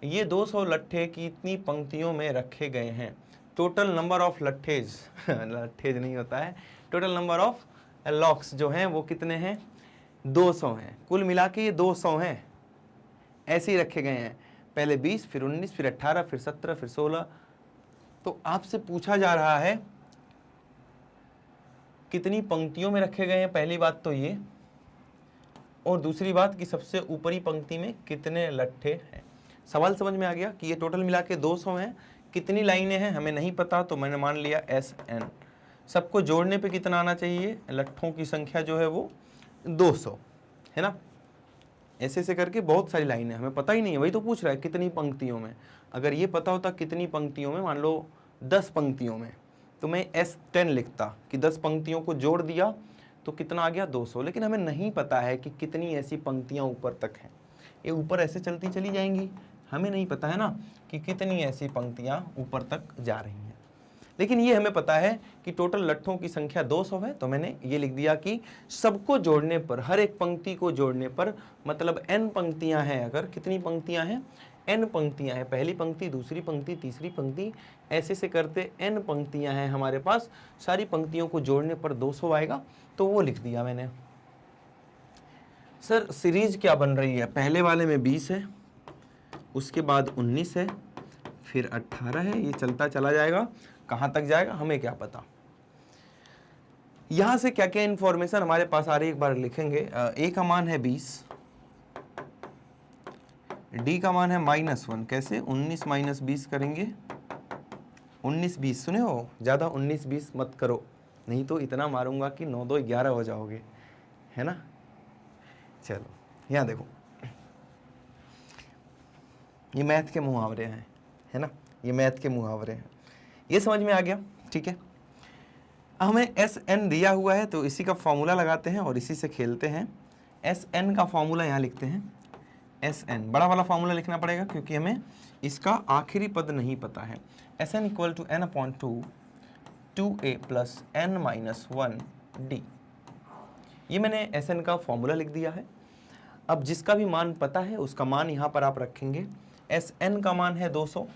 ये 200 लट्ठे कितनी पंक्तियों में रखे गए हैं? टोटल नंबर ऑफ लट्ठेज लट्ठेज नहीं होता है, टोटल नंबर ऑफ लॉक्स जो हैं वो कितने हैं? 200 हैं। कुल मिला के ये 200 हैं, ऐसे ही रखे गए हैं। पहले 20, फिर 19, फिर 18, फिर 17, फिर 16। तो आपसे पूछा जा रहा है कितनी पंक्तियों में रखे गए हैं, पहली बात तो ये, और दूसरी बात कि सबसे ऊपरी पंक्ति में कितने लट्ठे हैं। सवाल समझ में आ गया कि ये टोटल मिला के 200 हैं। कितनी लाइनें हैं हमें नहीं पता, तो मैंने मान लिया SN। सबको जोड़ने पे कितना आना चाहिए? लट्ठों की संख्या जो है वो 200, है ना? ऐसे ऐसे करके बहुत सारी लाइनें, हमें पता ही नहीं है, वही तो पूछ रहा है कितनी पंक्तियों में। अगर ये पता होता कितनी पंक्तियों में, मान लो 10 पंक्तियों में, तो मैं S10 लिखता कि 10 पंक्तियों को जोड़ दिया तो कितना आ गया? 200। लेकिन हमें नहीं पता है कि कितनी ऐसी पंक्तियां ऊपर तक हैं। ये ऊपर ऐसे चलती चली जाएंगी, हमें नहीं पता है ना कि कितनी ऐसी पंक्तियां ऊपर तक जा रही हैं। लेकिन ये हमें पता है कि टोटल लट्ठों की संख्या 200 है, तो मैंने ये लिख दिया कि सबको जोड़ने पर, हर एक पंक्ति को जोड़ने पर, मतलब n पंक्तियां हैं। अगर कितनी पंक्तियां हैं? n पंक्तियां हैं। पहली पंक्ति, दूसरी पंक्ति, तीसरी पंक्ति, ऐसे से करते n पंक्तियां हैं हमारे पास। सारी पंक्तियों को जोड़ने पर 200 आएगा, तो वो लिख दिया मैंने। सर सीरीज क्या बन रही है? पहले वाले में 20 है, उसके बाद 19 है, फिर 18 है, ये चलता चला जाएगा। कहाँ तक जाएगा हमें क्या पता। यहां से क्या क्या इंफॉर्मेशन हमारे पास आ रही है एक बार लिखेंगे। ए का मान है 20, डी का मान है -1। कैसे 19 - 20 करेंगे? 19-20 सुने हो, ज़्यादा 19-20 मत करो, नहीं तो इतना मारूंगा कि 9 2 11 हो जाओगे, है ना। चलो यहाँ देखो, ये मैथ के मुहावरे हैं, है ना, ये मैथ के मुहावरे हैं, ये समझ में आ गया। ठीक है, हमें SN दिया हुआ है तो इसी का फॉर्मूला लगाते हैं और इसी से खेलते हैं। SN का फॉर्मूला यहाँ लिखते हैं, SN बड़ा वाला फॉर्मूला लिखना पड़ेगा क्योंकि हमें इसका आखिरी पद नहीं पता है। SN = n/2 2a + n - 1d। ये मैंने SN का फॉर्मूला लिख दिया है। अब जिसका भी मान पता है उसका मान यहाँ पर आप रखेंगे। SN का मान है 200,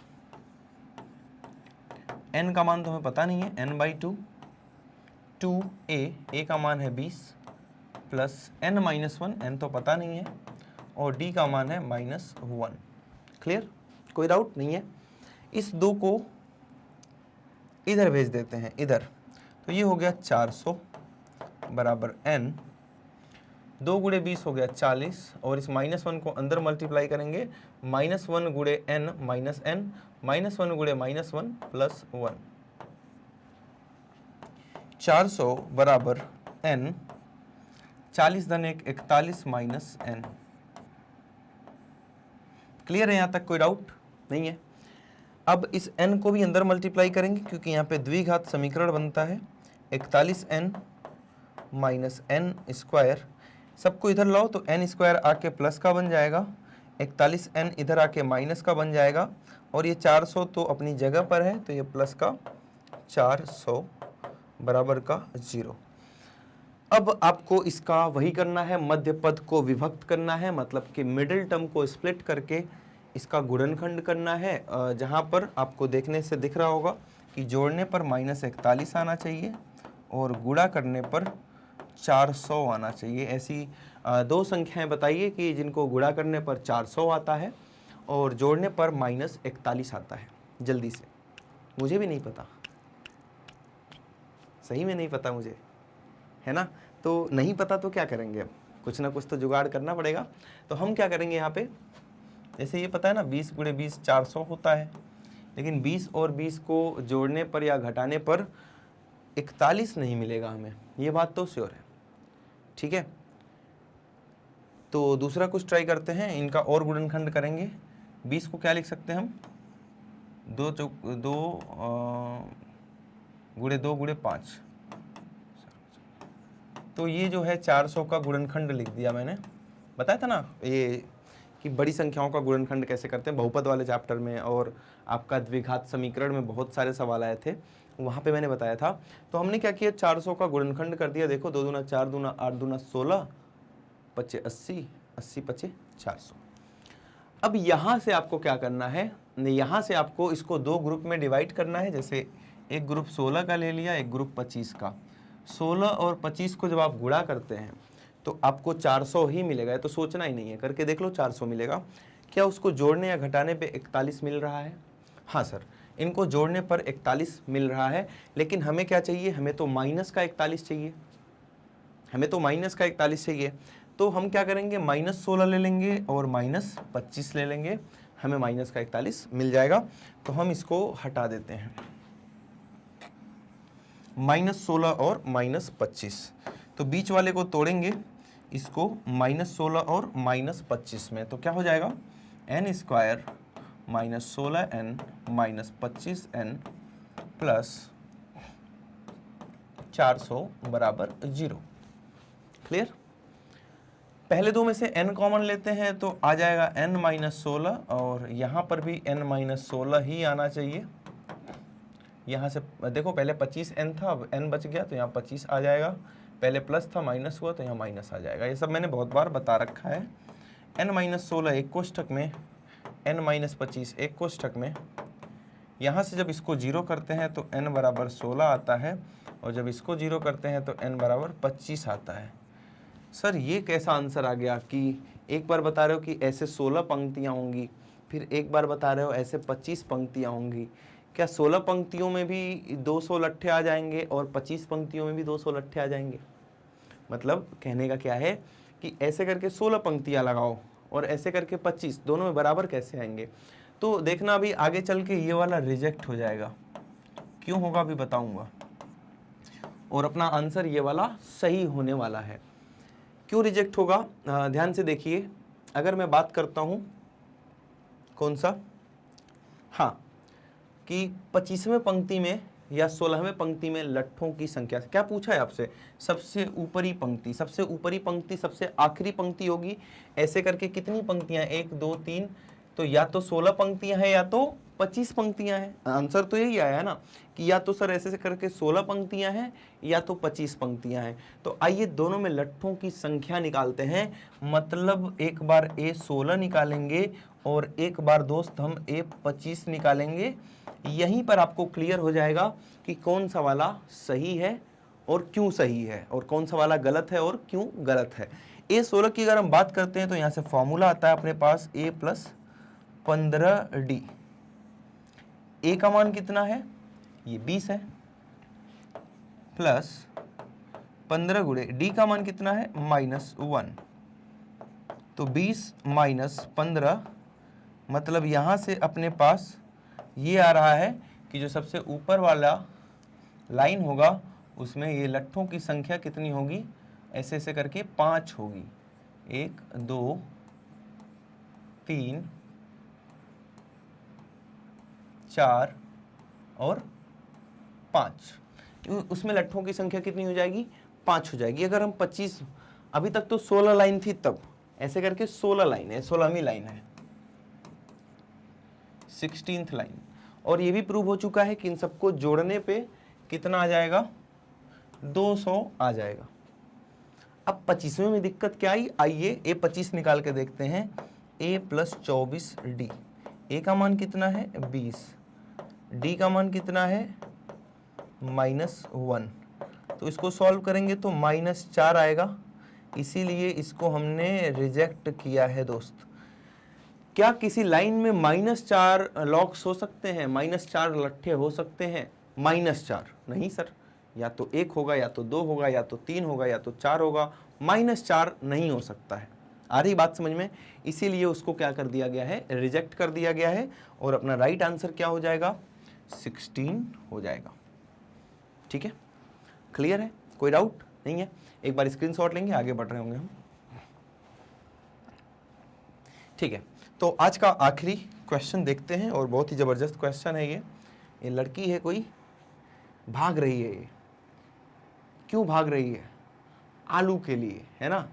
n का मान तो हमें पता नहीं है, n/2, 2a का मान है 20 + n - 1, n तो पता नहीं है, और d का मान है -1। क्लियर, कोई डाउट नहीं है। इस 2 को इधर भेज देते हैं, इधर, तो ये हो गया 400 बराबर n, 2 × 20 हो गया 40, और इस -1 को अंदर मल्टीप्लाई करेंगे, -1 × n - n, -1 × -1 + 1, 400 बराबर n, 40 × 1 41 - n। क्लियर है, यहाँ तक कोई डाउट नहीं है। अब इस n को भी अंदर मल्टीप्लाई करेंगे क्योंकि यहाँ पे द्विघात समीकरण बनता है, 41n - n², सबको इधर लाओ तो n² आके प्लस का बन जाएगा, 41n इधर आके माइनस का बन जाएगा, और ये 400 तो अपनी जगह पर है तो ये प्लस का 400 बराबर का 0। अब आपको इसका वही करना है, मध्य पद को विभक्त करना है, मतलब कि मिडिल टर्म को स्प्लिट करके इसका गुणनखंड करना है। जहाँ पर आपको देखने से दिख रहा होगा कि जोड़ने पर -41 आना चाहिए और गुणा करने पर 400 आना चाहिए। ऐसी 2 संख्याएं बताइए कि जिनको गुणा करने पर 400 आता है और जोड़ने पर -41 आता है, जल्दी से। मुझे भी नहीं पता, सही में नहीं पता मुझे, है ना। तो नहीं पता तो क्या करेंगे, अब कुछ ना कुछ तो जुगाड़ करना पड़ेगा। तो हम क्या करेंगे यहाँ पे, जैसे ये पता है ना 20 × 20 400 होता है, लेकिन 20 और 20 को जोड़ने पर या घटाने पर 41 नहीं मिलेगा हमें, ये बात तो श्योर है। ठीक है, तो दूसरा कुछ ट्राई करते हैं, इनका और गुणनखंड करेंगे। 20 को क्या लिख सकते हैं हम, 2 × 2 × 5, तो ये जो है 400 का गुणनखंड लिख दिया मैंने। बताया था ना ये कि बड़ी संख्याओं का गुणनखंड कैसे करते हैं, बहुपद वाले चैप्टर में, और आपका द्विघात समीकरण में बहुत सारे सवाल आए थे, वहाँ पे मैंने बताया था। तो हमने क्या किया, 400 का गुणनखंड कर दिया। देखो 2 दूना 4 दूना 8 दूना 16, 5 80, 80 5 400। अब यहाँ से आपको क्या करना है, यहाँ से आपको इसको 2 ग्रुप में डिवाइड करना है। जैसे एक ग्रुप 16 का ले लिया, एक ग्रुप 25 का। 16 और 25 को जब आप गुणा करते हैं तो आपको 400 ही मिलेगा, तो सोचना ही नहीं है, करके देख लो 400 मिलेगा। क्या उसको जोड़ने या घटाने पे 41 मिल रहा है? हाँ सर, इनको जोड़ने पर 41 मिल रहा है, लेकिन हमें क्या चाहिए, हमें तो माइनस का 41 चाहिए, हमें तो माइनस का 41 चाहिए। तो हम क्या करेंगे, -16 ले लेंगे और -25 ले लेंगे, हमें माइनस का 41 मिल जाएगा। तो हम इसको हटा देते हैं, -16 और -25, तो बीच वाले को तोड़ेंगे, इसको -16 और -25 में, तो क्या हो जाएगा, n² -16n -25n प्लस 400 बराबर 0। क्लियर, पहले 2 में से n कॉमन लेते हैं तो आ जाएगा n - 16, और यहाँ पर भी n - 16 ही आना चाहिए। यहाँ से देखो पहले 25n था, अब n बच गया तो यहाँ 25 आ जाएगा, पहले प्लस था माइनस हुआ तो यहाँ माइनस आ जाएगा। ये सब मैंने बहुत बार बता रखा है। n - 16 एक कोष्ठक में, n - 25 एक कोष्ठक में। यहाँ से जब इसको 0 करते हैं तो n बराबर 16 आता है, और जब इसको 0 करते हैं तो n बराबर 25 आता है। सर ये कैसा आंसर आ गया कि एक बार बता रहे हो कि ऐसे 16 पंक्तियाँ होंगी, फिर एक बार बता रहे हो ऐसे 25 पंक्तियाँ होंगी, क्या 16 पंक्तियों में भी 200 लट्ठे आ जाएंगे और 25 पंक्तियों में भी 200 लट्ठे आ जाएंगे? मतलब कहने का क्या है कि ऐसे करके 16 पंक्तियां लगाओ और ऐसे करके 25, दोनों में बराबर कैसे आएंगे? तो देखना अभी आगे चल के ये वाला रिजेक्ट हो जाएगा। क्यों होगा अभी बताऊंगा। और अपना आंसर ये वाला सही होने वाला है। क्यों रिजेक्ट होगा ध्यान से देखिए। अगर मैं बात करता हूं कौन सा, हाँ, कि 25वें पंक्ति में या 16वें पंक्ति में लट्ठों की संख्या, क्या पूछा है आपसे? सबसे ऊपरी पंक्ति, सबसे ऊपरी पंक्ति सबसे आखिरी पंक्ति होगी। ऐसे करके कितनी पंक्तियां, 1 2 3, तो या तो 16 पंक्तियां हैं या तो 25 पंक्तियां हैं। आंसर तो यही आया है ना कि या तो सर ऐसे करके 16 पंक्तियां हैं या तो 25 पंक्तियां हैं। तो आइए दोनों में लट्ठों की संख्या निकालते हैं। मतलब एक बार A16 निकालेंगे और एक बार दोस्त हम A25 निकालेंगे। यहीं पर आपको क्लियर हो जाएगा कि कौन सा वाला सही है और क्यों सही है, और कौन सा वाला गलत है और क्यों गलत है। A16 की अगर हम बात करते हैं तो यहाँ से फॉर्मूला आता है अपने पास A + 15D। A का मान कितना है? ये 20 है, प्लस 15 गुणे D का मान कितना है? -1। तो 20 - 15, मतलब यहाँ से अपने पास ये आ रहा है कि जो सबसे ऊपर वाला लाइन होगा उसमें ये लट्ठों की संख्या कितनी होगी? ऐसे ऐसे करके 5 होगी। 1 2 3 4 और 5। उसमें लट्ठों की संख्या कितनी हो जाएगी? 5 हो जाएगी। अगर हम 25, अभी तक तो 16 लाइन थी, तब ऐसे करके 16 लाइन है, 16वीं लाइन है, 16th लाइन। और ये भी प्रूव हो चुका है कि इन सबको जोड़ने पे कितना आ जाएगा? 200 आ जाएगा। अब 25वें में दिक्कत क्या आई? आइए A25 निकाल के देखते हैं। A + 24D। A का मान कितना है? 20। D का मान कितना है? -1। तो इसको सॉल्व करेंगे तो -4 आएगा, इसीलिए इसको हमने रिजेक्ट किया है दोस्त। क्या किसी लाइन में -4 लॉक्स हो सकते हैं? -4 लट्ठे हो सकते हैं? -4 नहीं सर, या तो 1 होगा या तो 2 होगा या तो 3 होगा या तो 4 होगा। -4 नहीं हो सकता है। आ रही बात समझ में? इसीलिए उसको क्या कर दिया गया है? रिजेक्ट कर दिया गया है। और अपना राइट आंसर क्या हो जाएगा? 16 हो जाएगा। ठीक है, क्लियर है? कोई डाउट नहीं है? एक बार स्क्रीनशॉट लेंगे, आगे बढ़ रहे होंगे हम। ठीक है, तो आज का आखिरी क्वेश्चन देखते हैं, और बहुत ही जबरदस्त क्वेश्चन है ये लड़की है कोई, भाग रही है। ये क्यों भाग रही है? आलू के लिए, है ना?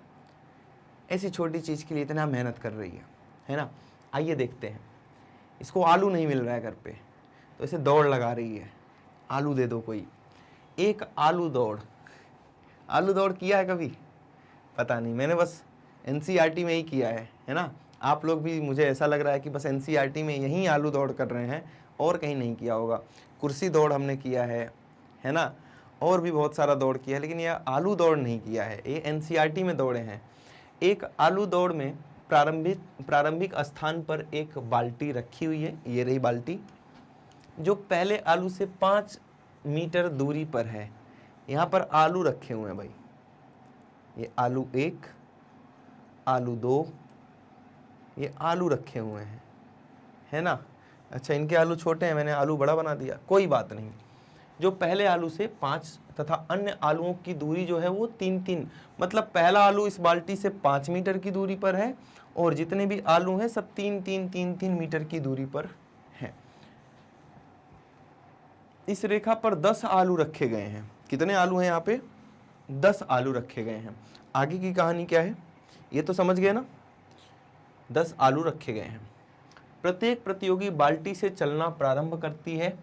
ऐसी छोटी चीज के लिए इतना मेहनत कर रही है ना? आइए देखते हैं। इसको आलू नहीं मिल रहा है घर पे, तो इसे दौड़ लगा रही है, आलू दे दो कोई। एक आलू दौड़। आलू दौड़ किया है कभी? पता नहीं, मैंने बस NCERT में ही किया है ना? आप लोग भी, मुझे ऐसा लग रहा है कि बस NCERT में यहीं आलू दौड़ कर रहे हैं, और कहीं नहीं किया होगा। कुर्सी दौड़ हमने किया है ना? और भी बहुत सारा दौड़ किया है, लेकिन यह आलू दौड़ नहीं किया है। ये NCERT में दौड़े हैं। एक आलू दौड़ में प्रारंभिक स्थान पर एक बाल्टी रखी हुई है, ये रही बाल्टी, जो पहले आलू से 5 मीटर दूरी पर है। यहाँ पर आलू रखे हुए हैं भाई, ये आलू 1, आलू 2, ये आलू रखे हुए हैं, है ना? अच्छा, इनके आलू छोटे हैं, मैंने आलू बड़ा बना दिया, कोई बात नहीं। जो पहले आलू से 5 तथा अन्य आलूओं की दूरी जो है वो 3-3, मतलब पहला आलू इस बाल्टी से 5 मीटर की दूरी पर है, और जितने भी आलू हैं सब 3-3 मीटर की दूरी पर हैं। इस रेखा पर 10 आलू रखे गए हैं। कितने आलू हैं यहाँ पे? 10 आलू रखे गए हैं। आगे की कहानी क्या है ये तो समझ गए ना? 10 आलू रखे गए हैं। प्रत्येक प्रतियोगी बाल्टी से चलना प्रारंभ करती है,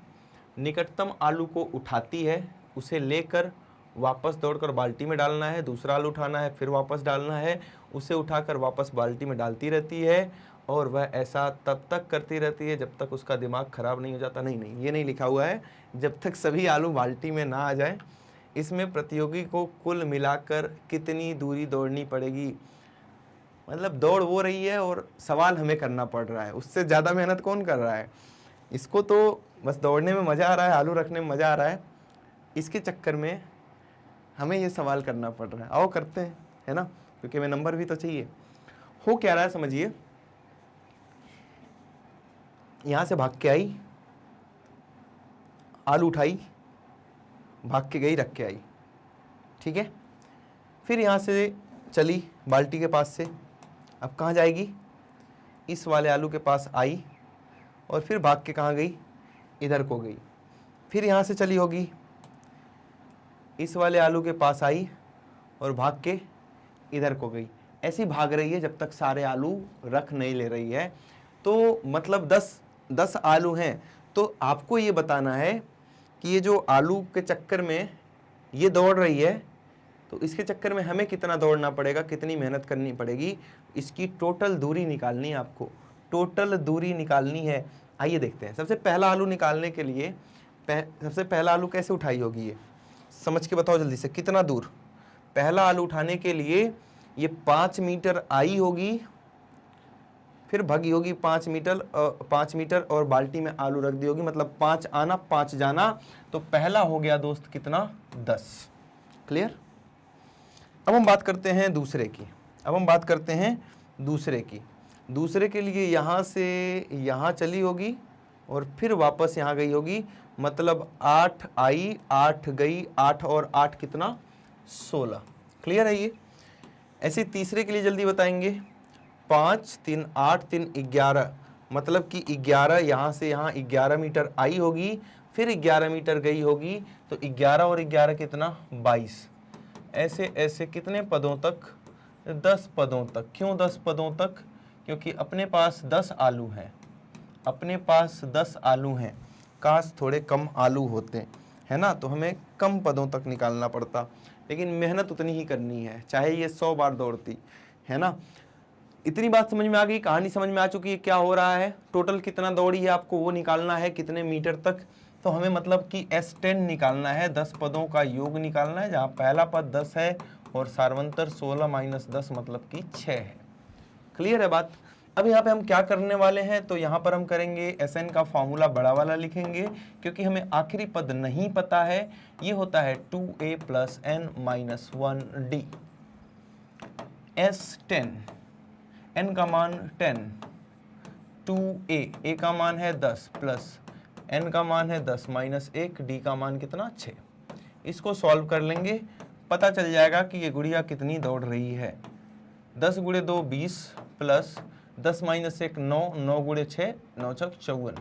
निकटतम आलू को उठाती है, उसे लेकर वापस दौड़कर बाल्टी में डालना है, दूसरा आलू उठाना है, फिर वापस डालना है, उसे उठाकर वापस बाल्टी में डालती रहती है, और वह ऐसा तब तक करती रहती है जब तक उसका दिमाग खराब नहीं हो जाता। नहीं, ये नहीं लिखा हुआ है, जब तक सभी आलू बाल्टी में ना आ जाए। इसमें प्रतियोगी को कुल मिलाकर कितनी दूरी दौड़नी पड़ेगी? मतलब दौड़ वो रही है और सवाल हमें करना पड़ रहा है, उससे ज़्यादा मेहनत कौन कर रहा है? इसको तो बस दौड़ने में मज़ा आ रहा है, आलू रखने में मज़ा आ रहा है, इसके चक्कर में हमें ये सवाल करना पड़ रहा है। आओ करते हैं, है ना, क्योंकि हमें नंबर भी तो चाहिए। हो क्या रहा है समझिए, यहां से भाग के आई, आलू उठाई, भाग के गई, रख के आई, ठीक है। फिर यहां से चली बाल्टी के पास से, अब कहाँ जाएगी, इस वाले आलू के पास आई और फिर भाग के कहाँ गई, इधर को गई। फिर यहाँ से चली होगी, इस वाले आलू के पास आई और भाग के इधर को गई। ऐसी भाग रही है जब तक सारे आलू रख नहीं ले रही है। तो मतलब 10 आलू हैं, तो आपको ये बताना है कि ये जो आलू के चक्कर में ये दौड़ रही है, तो इसके चक्कर में हमें कितना दौड़ना पड़ेगा, कितनी मेहनत करनी पड़ेगी, इसकी टोटल दूरी निकालनी है आपको, टोटल दूरी निकालनी है। आइए देखते हैं। सबसे पहला आलू निकालने के लिए सबसे पहला आलू कैसे उठाई होगी, ये समझ के बताओ जल्दी से, कितना दूर। पहला आलू उठाने के लिए ये 5 मीटर आई होगी, फिर भगी होगी 5 मीटर और बाल्टी में आलू रख दी होगी, मतलब 5 आना 5 जाना। तो पहला हो गया दोस्त कितना, 10। क्लियर। अब हम बात करते हैं दूसरे की। दूसरे के लिए यहाँ से यहाँ चली होगी और फिर वापस यहाँ गई होगी, मतलब 8 आई 8 गई, 8 और 8 कितना, 16। क्लियर है ये। ऐसे तीसरे के लिए जल्दी बताएंगे, 5 3 8 3 11, मतलब कि 11 यहाँ से यहाँ 11 मीटर आई होगी, फिर 11 मीटर गई होगी, तो 11 और 11 कितना, 22। ऐसे ऐसे कितने पदों तक, 10 पदों तक। क्यों 10 पदों तक, क्योंकि अपने पास 10 आलू हैं, काश थोड़े कम आलू होते, है ना, तो हमें कम पदों तक निकालना पड़ता, लेकिन मेहनत उतनी ही करनी है, चाहे ये 100 बार दौड़ती, है ना। इतनी बात समझ में आ गई, कहानी समझ में आ चुकी है क्या हो रहा है, टोटल कितना दौड़ी है आपको वो निकालना है, कितने मीटर तक। तो हमें मतलब कि S10 निकालना है, 10 पदों का योग निकालना है, जहाँ पहला पद 10 है और सार्वंतर 16 - 10 मतलब कि 6 है। क्लियर है बात। अब यहाँ पे हम क्या करने वाले हैं, तो यहाँ पर हम करेंगे SN का फॉर्मूला बड़ा वाला लिखेंगे, क्योंकि हमें आखिरी पद नहीं पता है। ये होता है 2a + n - 1d। S10, n का मान 10, 2a, a का मान है 10 प्लस n का मान है 10 - 1, d का मान कितना, 6। इसको सॉल्व कर लेंगे, पता चल जाएगा कि ये गुड़िया कितनी दौड़ रही है। 10 × 2 20 प्लस 10 - 1 9, 9 × 6 9 × 54।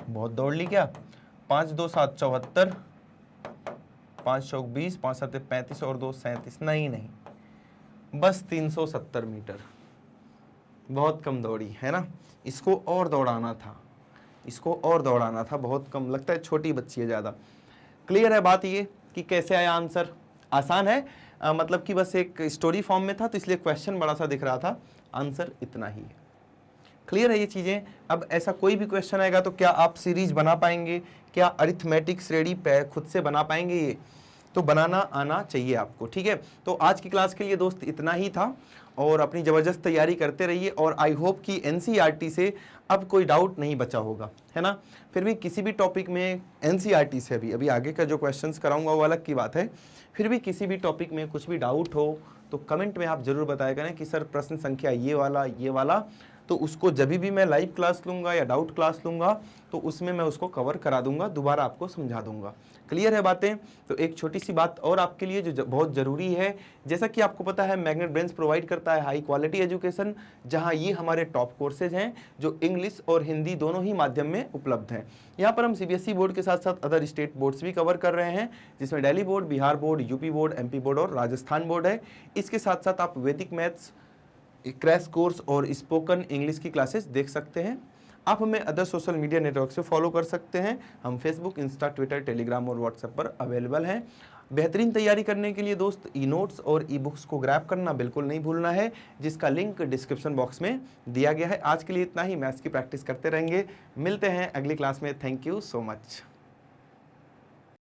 बहुत दौड़ ली क्या। 5 2 7 74, 5 चौक 20, 5 7 35 और 2 37। नहीं, बस 370 मीटर। बहुत कम दौड़ी, है ना। इसको और दौड़ाना था, बहुत कम। लगता है छोटी बच्ची है ज़्यादा। क्लियर है बात ये कि कैसे आया आंसर। आसान है, मतलब कि बस एक स्टोरी फॉर्म में था, तो इसलिए क्वेश्चन बड़ा सा दिख रहा था, आंसर इतना ही है। क्लियर है ये चीज़ें। अब ऐसा कोई भी क्वेश्चन आएगा तो क्या आप सीरीज बना पाएंगे, क्या अरिथमेटिक श्रेणी खुद से बना पाएंगे, ये तो बनाना आना चाहिए आपको, ठीक है। तो आज की क्लास के लिए दोस्त इतना ही था, और अपनी ज़बरदस्त तैयारी करते रहिए, और आई होप कि NCERT से अब कोई डाउट नहीं बचा होगा, है ना। फिर भी किसी भी टॉपिक में NCERT से अभी आगे का जो क्वेश्चंस कराऊंगा वो अलग की बात है, फिर भी किसी भी टॉपिक में कुछ भी डाउट हो तो कमेंट में आप ज़रूर बताया करें कि सर प्रश्न संख्या ये वाला, तो उसको जब भी मैं लाइव क्लास लूँगा या डाउट क्लास लूँगा तो उसमें मैं उसको कवर करा दूंगा, दोबारा आपको समझा दूंगा। क्लियर है बातें। तो एक छोटी सी बात और आपके लिए जो बहुत ज़रूरी है, जैसा कि आपको पता है मैग्नेट ब्रेन्स प्रोवाइड करता है हाई क्वालिटी एजुकेशन, जहां ये हमारे टॉप कोर्सेज हैं जो इंग्लिश और हिंदी दोनों ही माध्यम में उपलब्ध हैं। यहाँ पर हम CBSE बोर्ड के साथ साथ अदर स्टेट बोर्ड्स भी कवर कर रहे हैं, जिसमें Delhi board, Bihar board, UP board, MP board और राजस्थान बोर्ड है। इसके साथ साथ आप वैदिक मैथ्स क्रैश कोर्स और स्पोकन इंग्लिश की क्लासेस देख सकते हैं। आप हमें अदर सोशल मीडिया नेटवर्क से फॉलो कर सकते हैं। हम फेसबुक, इंस्टा, ट्विटर, टेलीग्राम और व्हाट्सएप पर अवेलेबल हैं। बेहतरीन तैयारी करने के लिए दोस्त ई-नोट्स और ई-बुक्स को ग्रैब करना बिल्कुल नहीं भूलना है, जिसका लिंक डिस्क्रिप्शन बॉक्स में दिया गया है। आज के लिए इतना ही, मैथ्स की प्रैक्टिस करते रहेंगे। मिलते हैं अगली क्लास में। Thank you so much.